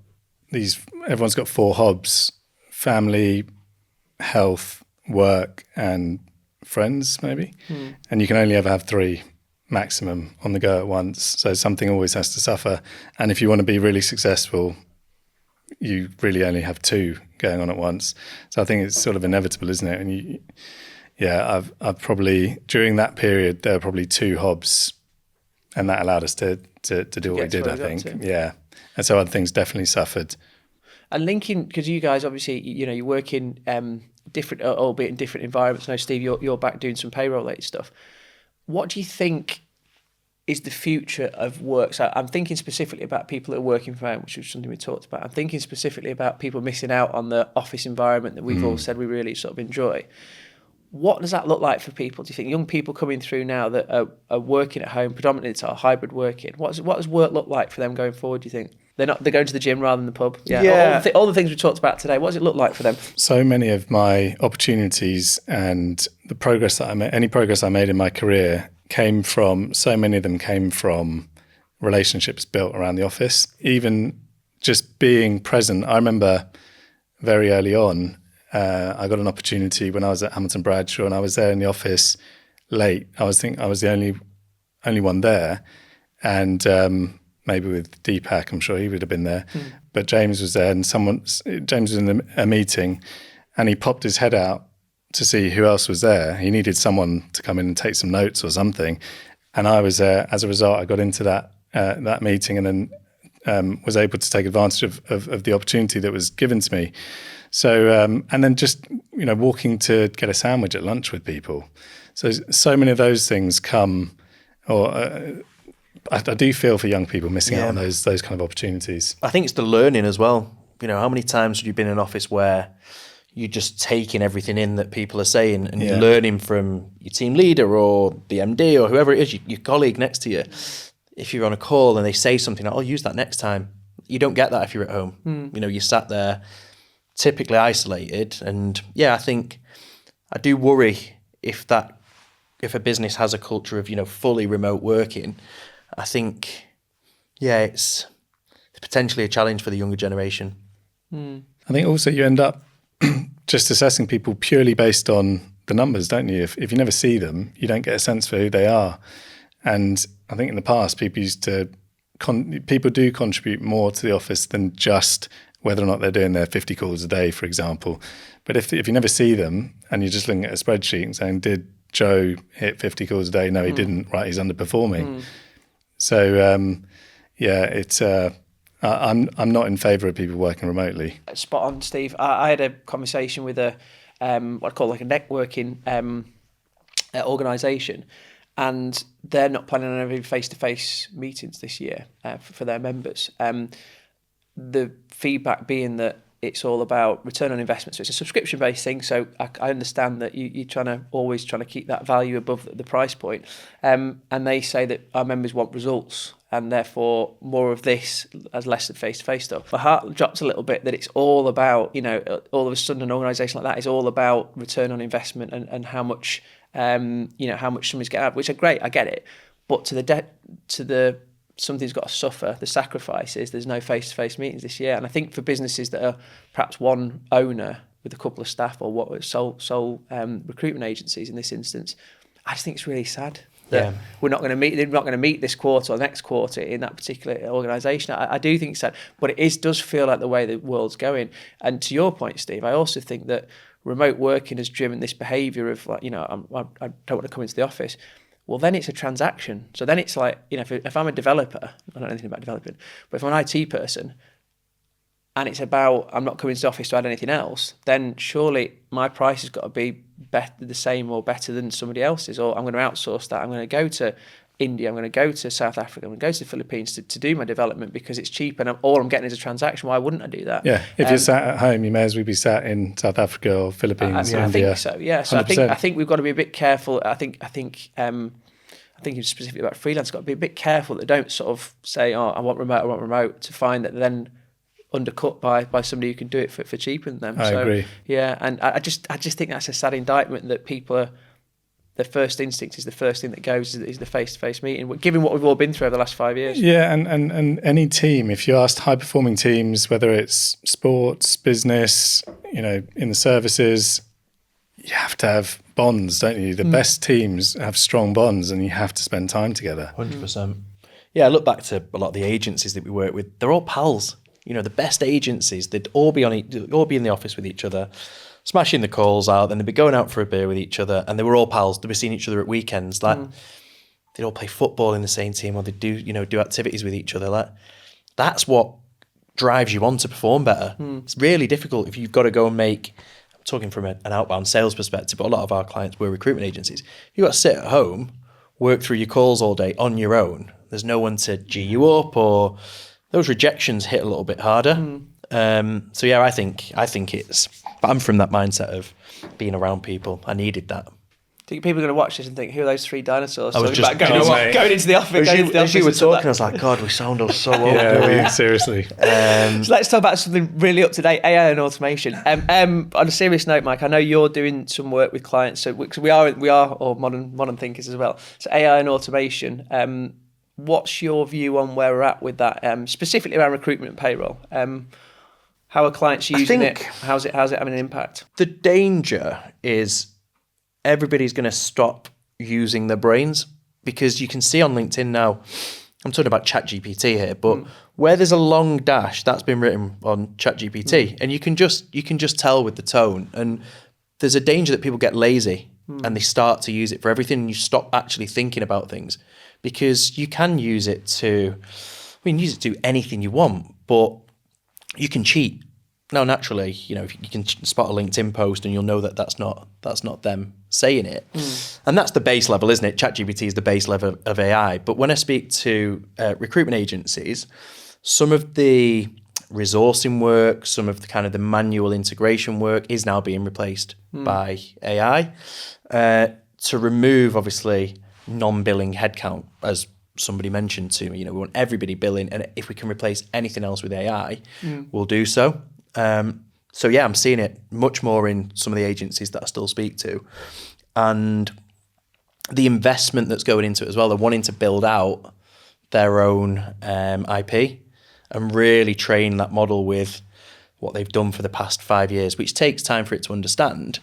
everyone's got 4 hobs: family, health, work, and friends, maybe. And you can only ever have 3 maximum on the go at once. So something always has to suffer. And if you want to be really successful, you really only have 2 going on at once. So I think it's sort of inevitable, isn't it? And I've probably, during that period, there were probably 2 hobs, and that allowed us to do what we did, I think. Yeah. And so other things definitely suffered. And linking, because you guys obviously, you work in different, albeit in different environments. I know, Steve, you're back doing some payroll related stuff. What do you think is the future of work? So I'm thinking specifically about people that are working from home, which is something we talked about. I'm thinking specifically about people missing out on the office environment that we've all said we really sort of enjoy. What does that look like for people? Do you think young people coming through now that are working at home, predominantly it's hybrid working? What does work look like for them going forward? Do you think they're going to the gym rather than the pub? Yeah. All the things we talked about today. What does it look like for them? So many of my opportunities and the progress that any progress I made in my career so many of them came from relationships built around the office. Even just being present. I remember very early on, I got an opportunity when I was at Hamilton Bradshaw, and I was there in the office late. I was the only one there, and maybe with Deepak, I'm sure he would have been there. But James was there, and James was in a meeting, and he popped his head out to see who else was there. He needed someone to come in and take some notes or something, and I was there. As a result, I got into that meeting, and then was able to take advantage of the opportunity that was given to me. So, and then just, walking to get a sandwich at lunch with people. So many of those things come, or I do feel for young people missing out on those kind of opportunities. I think it's the learning as well. How many times have you been in an office where you're just taking everything in that people are saying and you're learning from your team leader or the MD or whoever it is, your colleague next to you. If you're on a call and they say something, I'll use that next time. You don't get that if you're at home. You sat there typically isolated. And I think I do worry if a business has a culture of, fully remote working. I think, it's potentially a challenge for the younger generation. I think also you end up just assessing people purely based on the numbers, don't you? If you never see them, you don't get a sense for who they are. And I think in the past, people do contribute more to the office than just whether or not they're doing their 50 calls a day, for example. But if you never see them and you're just looking at a spreadsheet and saying, did Joe hit 50 calls a day? No, he didn't. Right, he's underperforming. So, it's I'm not in favour of people working remotely. Spot on, Steve. I had a conversation with what I call like a networking organisation, and they're not planning on having face-to-face meetings this year for their members. The feedback being that it's all about return on investment. So it's a subscription-based thing. So I understand that you're always trying to keep that value above the price point. And they say that our members want results, and therefore more of this as less of face-to-face stuff. My heart drops a little bit that it's all about, all of a sudden an organisation like that is all about return on investment and how much, how much somebody's getting out, which are great, I get it. But to the something's got to suffer, the sacrifice is there's no face-to-face meetings this year. And I think for businesses that are perhaps one owner with a couple of staff or sole recruitment agencies in this instance, I just think it's really sad that they're not going to meet this quarter or next quarter in that particular organisation. I do think it's sad, but does feel like the way the world's going. And to your point, Steve, I also think that remote working has driven this behaviour of I don't want to come into the office. Well, then it's a transaction. So then it's like, if I'm a developer, I don't know anything about developing, but if I'm an IT person and it's about, I'm not coming to the office to add anything else, then surely my price has got to be the same or better than somebody else's, or I'm going to outsource that. I'm going to go to India, I'm going to go to South Africa, I'm going to go to the Philippines to do my development because it's cheap and all I'm getting is a transaction. Why wouldn't I do that? Yeah, if you're sat at home, you may as well be sat in South Africa or Philippines or India. I think so, yeah. So I think we've got to be a bit careful. I think specifically about freelance, got to be a bit careful that they don't sort of say, I want remote, to find that they're then undercut by somebody who can do it for cheaper than them. I agree. Yeah, and I just think that's a sad indictment that people their first instinct is the first thing that goes is the face-to-face meeting, given what we've all been through over the last 5 years. Yeah, and any team, if you asked high-performing teams, whether it's sports, business, in the services, you have to have bonds, don't you? The best teams have strong bonds and you have to spend time together. 100%. Yeah, I look back to a lot of the agencies that we work with. They're all pals. The best agencies, they'd all be in the office with each other, smashing the calls out, then they'd be going out for a beer with each other, and they were all pals. They'd be seeing each other at weekends. They'd all play football in the same team, or they'd do activities with each other. That's what drives you on to perform better. It's really difficult if you've got to go and make, I'm talking from an outbound sales perspective, but a lot of our clients were recruitment agencies. You've got to sit at home, work through your calls all day on your own. There's no one to G you up, or those rejections hit a little bit harder. So yeah, I think it's But I'm from that mindset of being around people. I needed that. Do you think people are going to watch this and think, who are those three dinosaurs? I was Talking just- about going into the office. As you were talking, I was like, God, we sound all so old. Yeah, seriously. So let's talk about something really up to date, AI and automation. On a serious note, Mike, I know you're doing some work with clients, so we are all modern thinkers as well. So AI and automation. What's your view on where we're at with that, specifically around recruitment and payroll? How are clients using it? How's it having an impact? The danger is everybody's going to stop using their brains, because you can see on LinkedIn now, I'm talking about ChatGPT here, but where there's a long dash, that's been written on ChatGPT, and you can just tell with the tone. And there's a danger that people get lazy and they start to use it for everything, and you stop actually thinking about things, because you can use it to do anything you want, but you can cheat. Now, naturally, if you can spot a LinkedIn post and you'll know that that's not them saying it. And that's the base level, isn't it? ChatGPT is the base level of AI. But when I speak to recruitment agencies, some of the resourcing work, some of the kind of the manual integration work is now being replaced by AI to remove, obviously, non-billing headcount, as somebody mentioned to me. We want everybody billing, and if we can replace anything else with AI, we'll do so. So yeah, I'm seeing it much more in some of the agencies that I still speak to, and the investment that's going into it as well. They're wanting to build out their own IP and really train that model with what they've done for the past 5 years, which takes time for it to understand.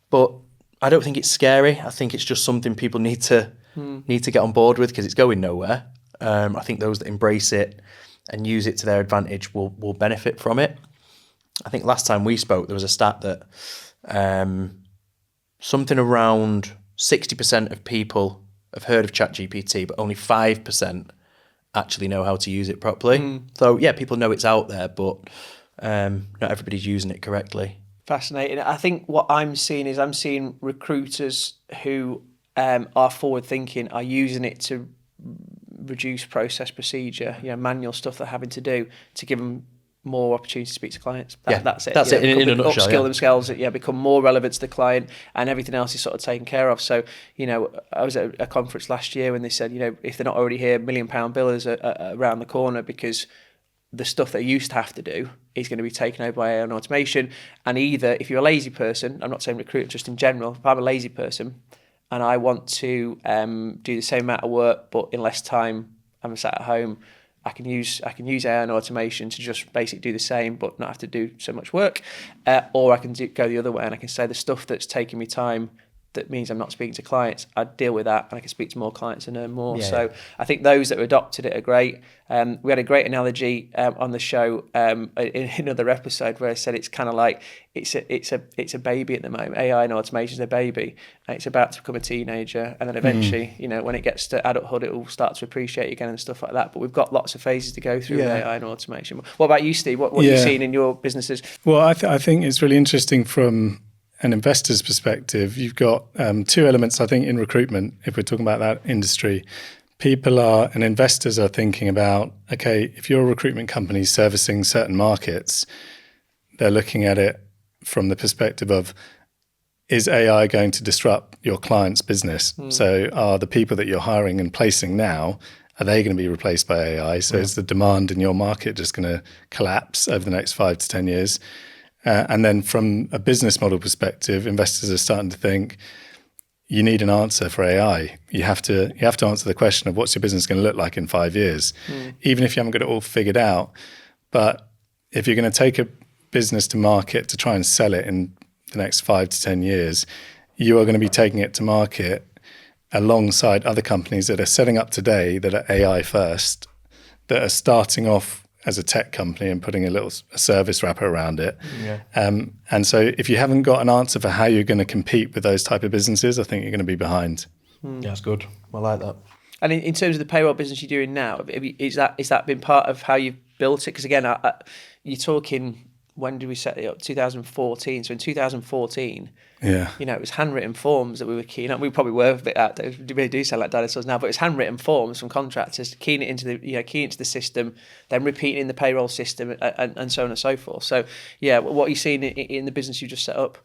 But I don't think it's scary. I think it's just something people need to get on board with, because it's going nowhere. I think those that embrace it and use it to their advantage will benefit from it. I think last time we spoke, there was a stat that something around 60% of people have heard of ChatGPT, but only 5% actually know how to use it properly. So yeah, people know it's out there, but not everybody's using it correctly. Fascinating. I think what I'm seeing recruiters who are forward thinking are using it to reduce process procedure, manual stuff they're having to do, to give them more opportunity to speak to clients. That's it. That's it in a nutshell. Upskill themselves, become more relevant to the client, and everything else is sort of taken care of. So, I was at a conference last year when they said, if they're not already here, £1 million billers are around the corner, because the stuff they used to have to do is going to be taken over by AI and automation. And either, if you're a lazy person, I'm not saying recruiter, just in general, if I'm a lazy person and I want to do the same amount of work but in less time, I'm sat at home, I can use AI and automation to just basically do the same but not have to do so much work, or I can go the other way and I can say the stuff that's taking me time, that means I'm not speaking to clients, I deal with that and I can speak to more clients and earn more. I think those that have adopted it are great. We had a great analogy on the show in another episode where I said it's kind of like it's a baby at the moment. AI and automation is a baby, and it's about to become a teenager, and then eventually, when it gets to adulthood, it will start to appreciate it again and stuff like that. But we've got lots of phases to go through with AI and automation. What about you, Steve? What are you seeing in your businesses? Well, I think it's really interesting from an investor's perspective. You've got two elements, I think, in recruitment, if we're talking about that industry. People and investors are thinking about, okay, if you're a recruitment company servicing certain markets, they're looking at it from the perspective of, is AI going to disrupt your client's business? So are the people that you're hiring and placing now, are they going to be replaced by AI? So is the demand in your market just going to collapse over the next 5 to 10 years? And then from a business model perspective, investors are starting to think, you need an answer for AI. You have to answer the question of what's your business going to look like in 5 years, even if you haven't got it all figured out. But if you're going to take a business to market to try and sell it in the next 5 to 10 years, you are going to be taking it to market alongside other companies that are setting up today that are AI first, that are starting off as a tech company and putting a service wrapper around it. And so if you haven't got an answer for how you're going to compete with those type of businesses, I think you're going to be behind. Yeah, that's good. I like that. And in terms of the payroll business you're doing now, is that been part of how you've built it? Because again, you're talking when did we set it up? 2014. So in 2014, Yeah. it was handwritten forms that we were keying up. We probably were a bit outdated. We really do sound like dinosaurs now, but it's handwritten forms from contractors, keying it into the system, then repeating in the payroll system, and so on and so forth. So yeah, what are you seeing in the business you just set up?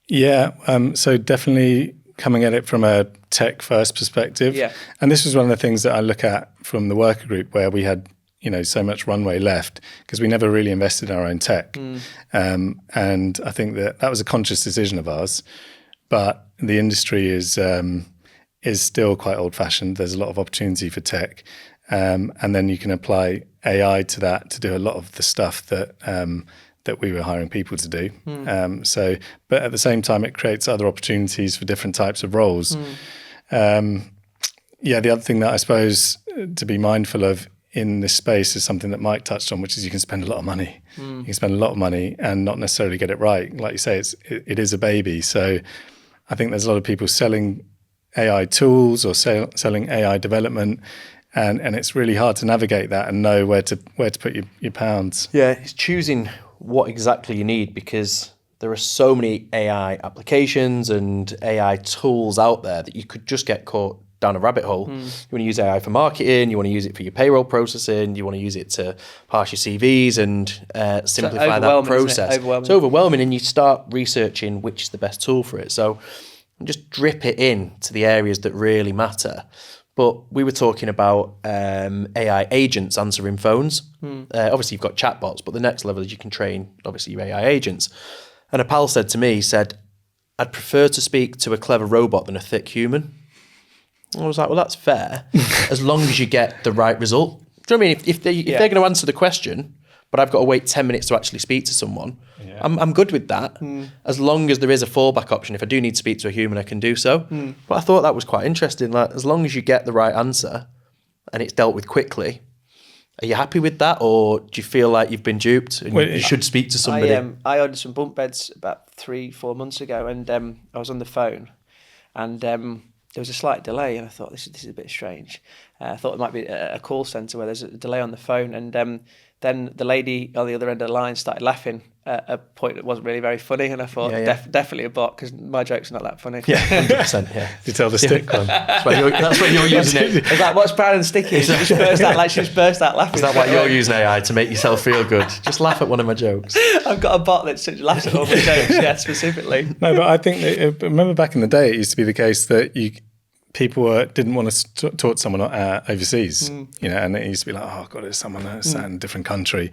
Yeah. So definitely coming at it from a tech first perspective. Yeah. And this was one of the things that I look at from the Workr Group, where we had so much runway left because we never really invested in our own tech. And I think that was a conscious decision of ours. But the industry is still quite old fashioned. There's a lot of opportunity for tech. And then you can apply AI to that to do a lot of the stuff that we were hiring people to do. But at the same time, it creates other opportunities for different types of roles. The other thing that I suppose to be mindful of in this space is something that Mike touched on, which is you can spend a lot of money. You can spend a lot of money and not necessarily get it right. Like you say, it is a baby. So I think there's a lot of people selling AI tools or selling AI development, and it's really hard to navigate that and know where to put your pounds. Yeah, it's choosing what exactly you need, because there are so many AI applications and AI tools out there that you could just get caught down a rabbit hole. You want to use AI for marketing, you want to use it for your payroll processing, you want to use it to parse your CVs and simplify that process. It's overwhelming, and you start researching which is the best tool for it. So just drip it in to the areas that really matter. But we were talking about AI agents answering phones. Obviously, you've got chatbots, but the next level is you can train, obviously, your AI agents. And a pal said to me, I'd prefer to speak to a clever robot than a thick human. I was like, well, that's fair, as long as you get the right result. Do you know what I mean? If they're going to answer the question, but I've got to wait 10 minutes to actually speak to someone, I'm good with that, as long as there is a fallback option. If I do need to speak to a human, I can do so. But I thought that was quite interesting. Like, as long as you get the right answer and it's dealt with quickly, are you happy with that, or do you feel like you've been duped and you should speak to somebody? I ordered some bunk beds about 3-4 months ago, and I was on the phone, and there was a slight delay, and I thought this is a bit strange. I thought it might be a call centre where there's a delay on the phone, and then the lady on the other end of the line started laughing at a point that wasn't really very funny, and I thought definitely a bot, because my jokes are not that funny. Yeah, 100%. Yeah, you tell the stick one. That's why you're using it. Is that what's brown and sticky? She just burst out laughing. Is that why you're using AI to make yourself feel good? Just laugh at one of my jokes. I've got a bot that laughs at all my jokes. Yeah, specifically. No, but I think remember back in the day, it used to be the case that people didn't want to talk to someone overseas, and it used to be like, oh God, there's someone that's sat in a different country.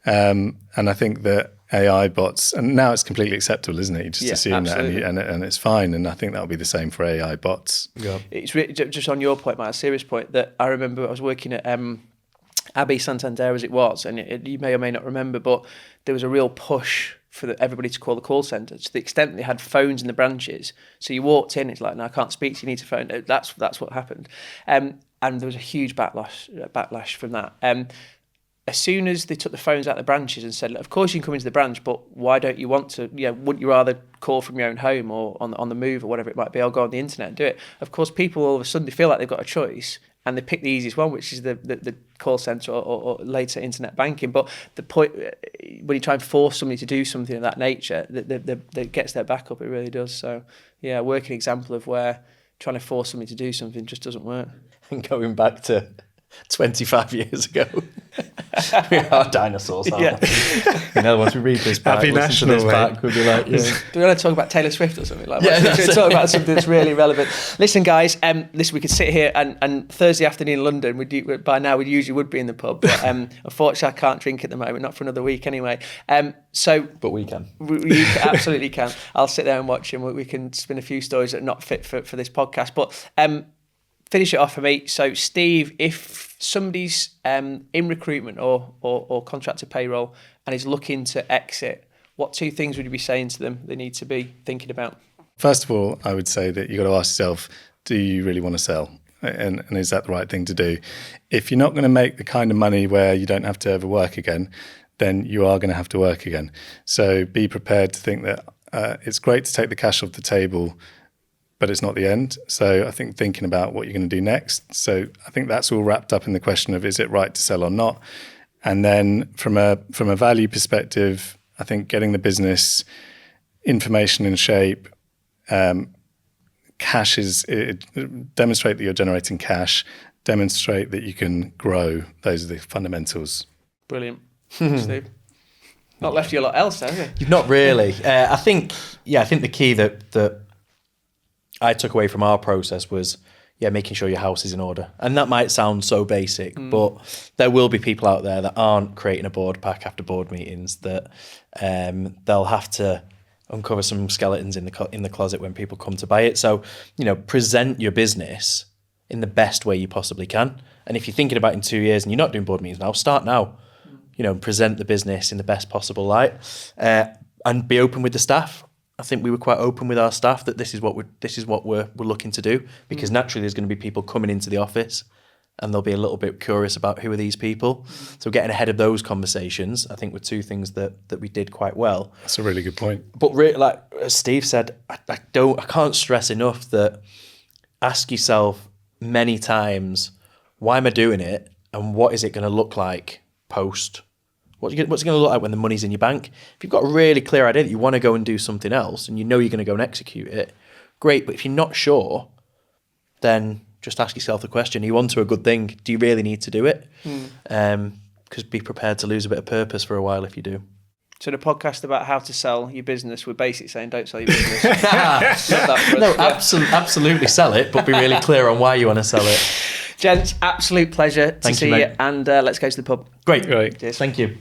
And I think that AI bots, and now it's completely acceptable, isn't it? You just assume absolutely. That and it's fine. And I think that'll be the same for AI bots. Yeah. It's really, just on your point, Matt, a serious point, that I remember I was working at Abbey Santander as it was, and you may or may not remember, but there was a real push for everybody to call the call centre, to the extent that they had phones in the branches. So you walked in, it's like, no, I can't speak to you, need to phone. That's what happened. And there was a huge backlash from that. As soon as they took the phones out of the branches and said, of course you can come into the branch, but why don't you want to, wouldn't you rather call from your own home or on the move or whatever it might be, or go on the internet and do it? Of course, people all of a sudden, they feel like they've got a choice, and they pick the easiest one, which is the call centre or later internet banking. But the point, when you try and force somebody to do something of that nature, that gets their back up, it really does. So, yeah, a working example of where trying to force somebody to do something just doesn't work. And going back to 25 years ago, we are dinosaurs, aren't we? Once we read this back, Happy National this back, we'll be like, do we want to talk about Taylor Swift or something like that? Should we talk about something that's really relevant? Listen, guys, we could sit here and Thursday afternoon in London, by now we usually would be in the pub, but unfortunately I can't drink at the moment, not for another week anyway. But we can. You absolutely can. I'll sit there and watch, and we can spin a few stories that are not fit for this podcast. But finish it off for me. So, Steve, if somebody's in recruitment or contractor payroll and is looking to exit, what 2 things would you be saying to them they need to be thinking about? First of all, I would say that you've got to ask yourself, do you really want to sell? And is that the right thing to do? If you're not going to make the kind of money where you don't have to ever work again, then you are going to have to work again. So be prepared to think that it's great to take the cash off the table, but it's not the end. So I think thinking about what you're going to do next. So I think that's all wrapped up in the question of, is it right to sell or not? And then from a value perspective, I think getting the business information in shape, cash demonstrate that you're generating cash, demonstrate that you can grow. Those are the fundamentals. Brilliant. Steve. Not left you a lot else, have you? Not really. I think the key that I took away from our process was, making sure your house is in order. And that might sound so basic, but there will be people out there that aren't creating a board pack after board meetings, that they'll have to uncover some skeletons in the closet when people come to buy it. So, present your business in the best way you possibly can. And if you're thinking about it in 2 years and you're not doing board meetings now, start now. Present the business in the best possible light, and be open with the staff. I think we were quite open with our staff that this is what we're looking to do, because naturally there's going to be people coming into the office and they'll be a little bit curious about who are these people. So getting ahead of those conversations, I think, were two things that we did quite well. That's a really good point. But like as Steve said, I can't stress enough that ask yourself many times, why am I doing it, and what is it going to look like post? What's it going to look like when the money's in your bank? If you've got a really clear idea that you want to go and do something else and you know you're going to go and execute it, great. But if you're not sure, then just ask yourself the question, are you onto a good thing? Do you really need to do it? Because be prepared to lose a bit of purpose for a while if you do. So the podcast about how to sell your business, we're basically saying don't sell your business. Not that for us, no, absolutely sell it, but be really clear on why you want to sell it. Gents, absolute pleasure to see you, and let's go to the pub. Great. Cheers. Thank you.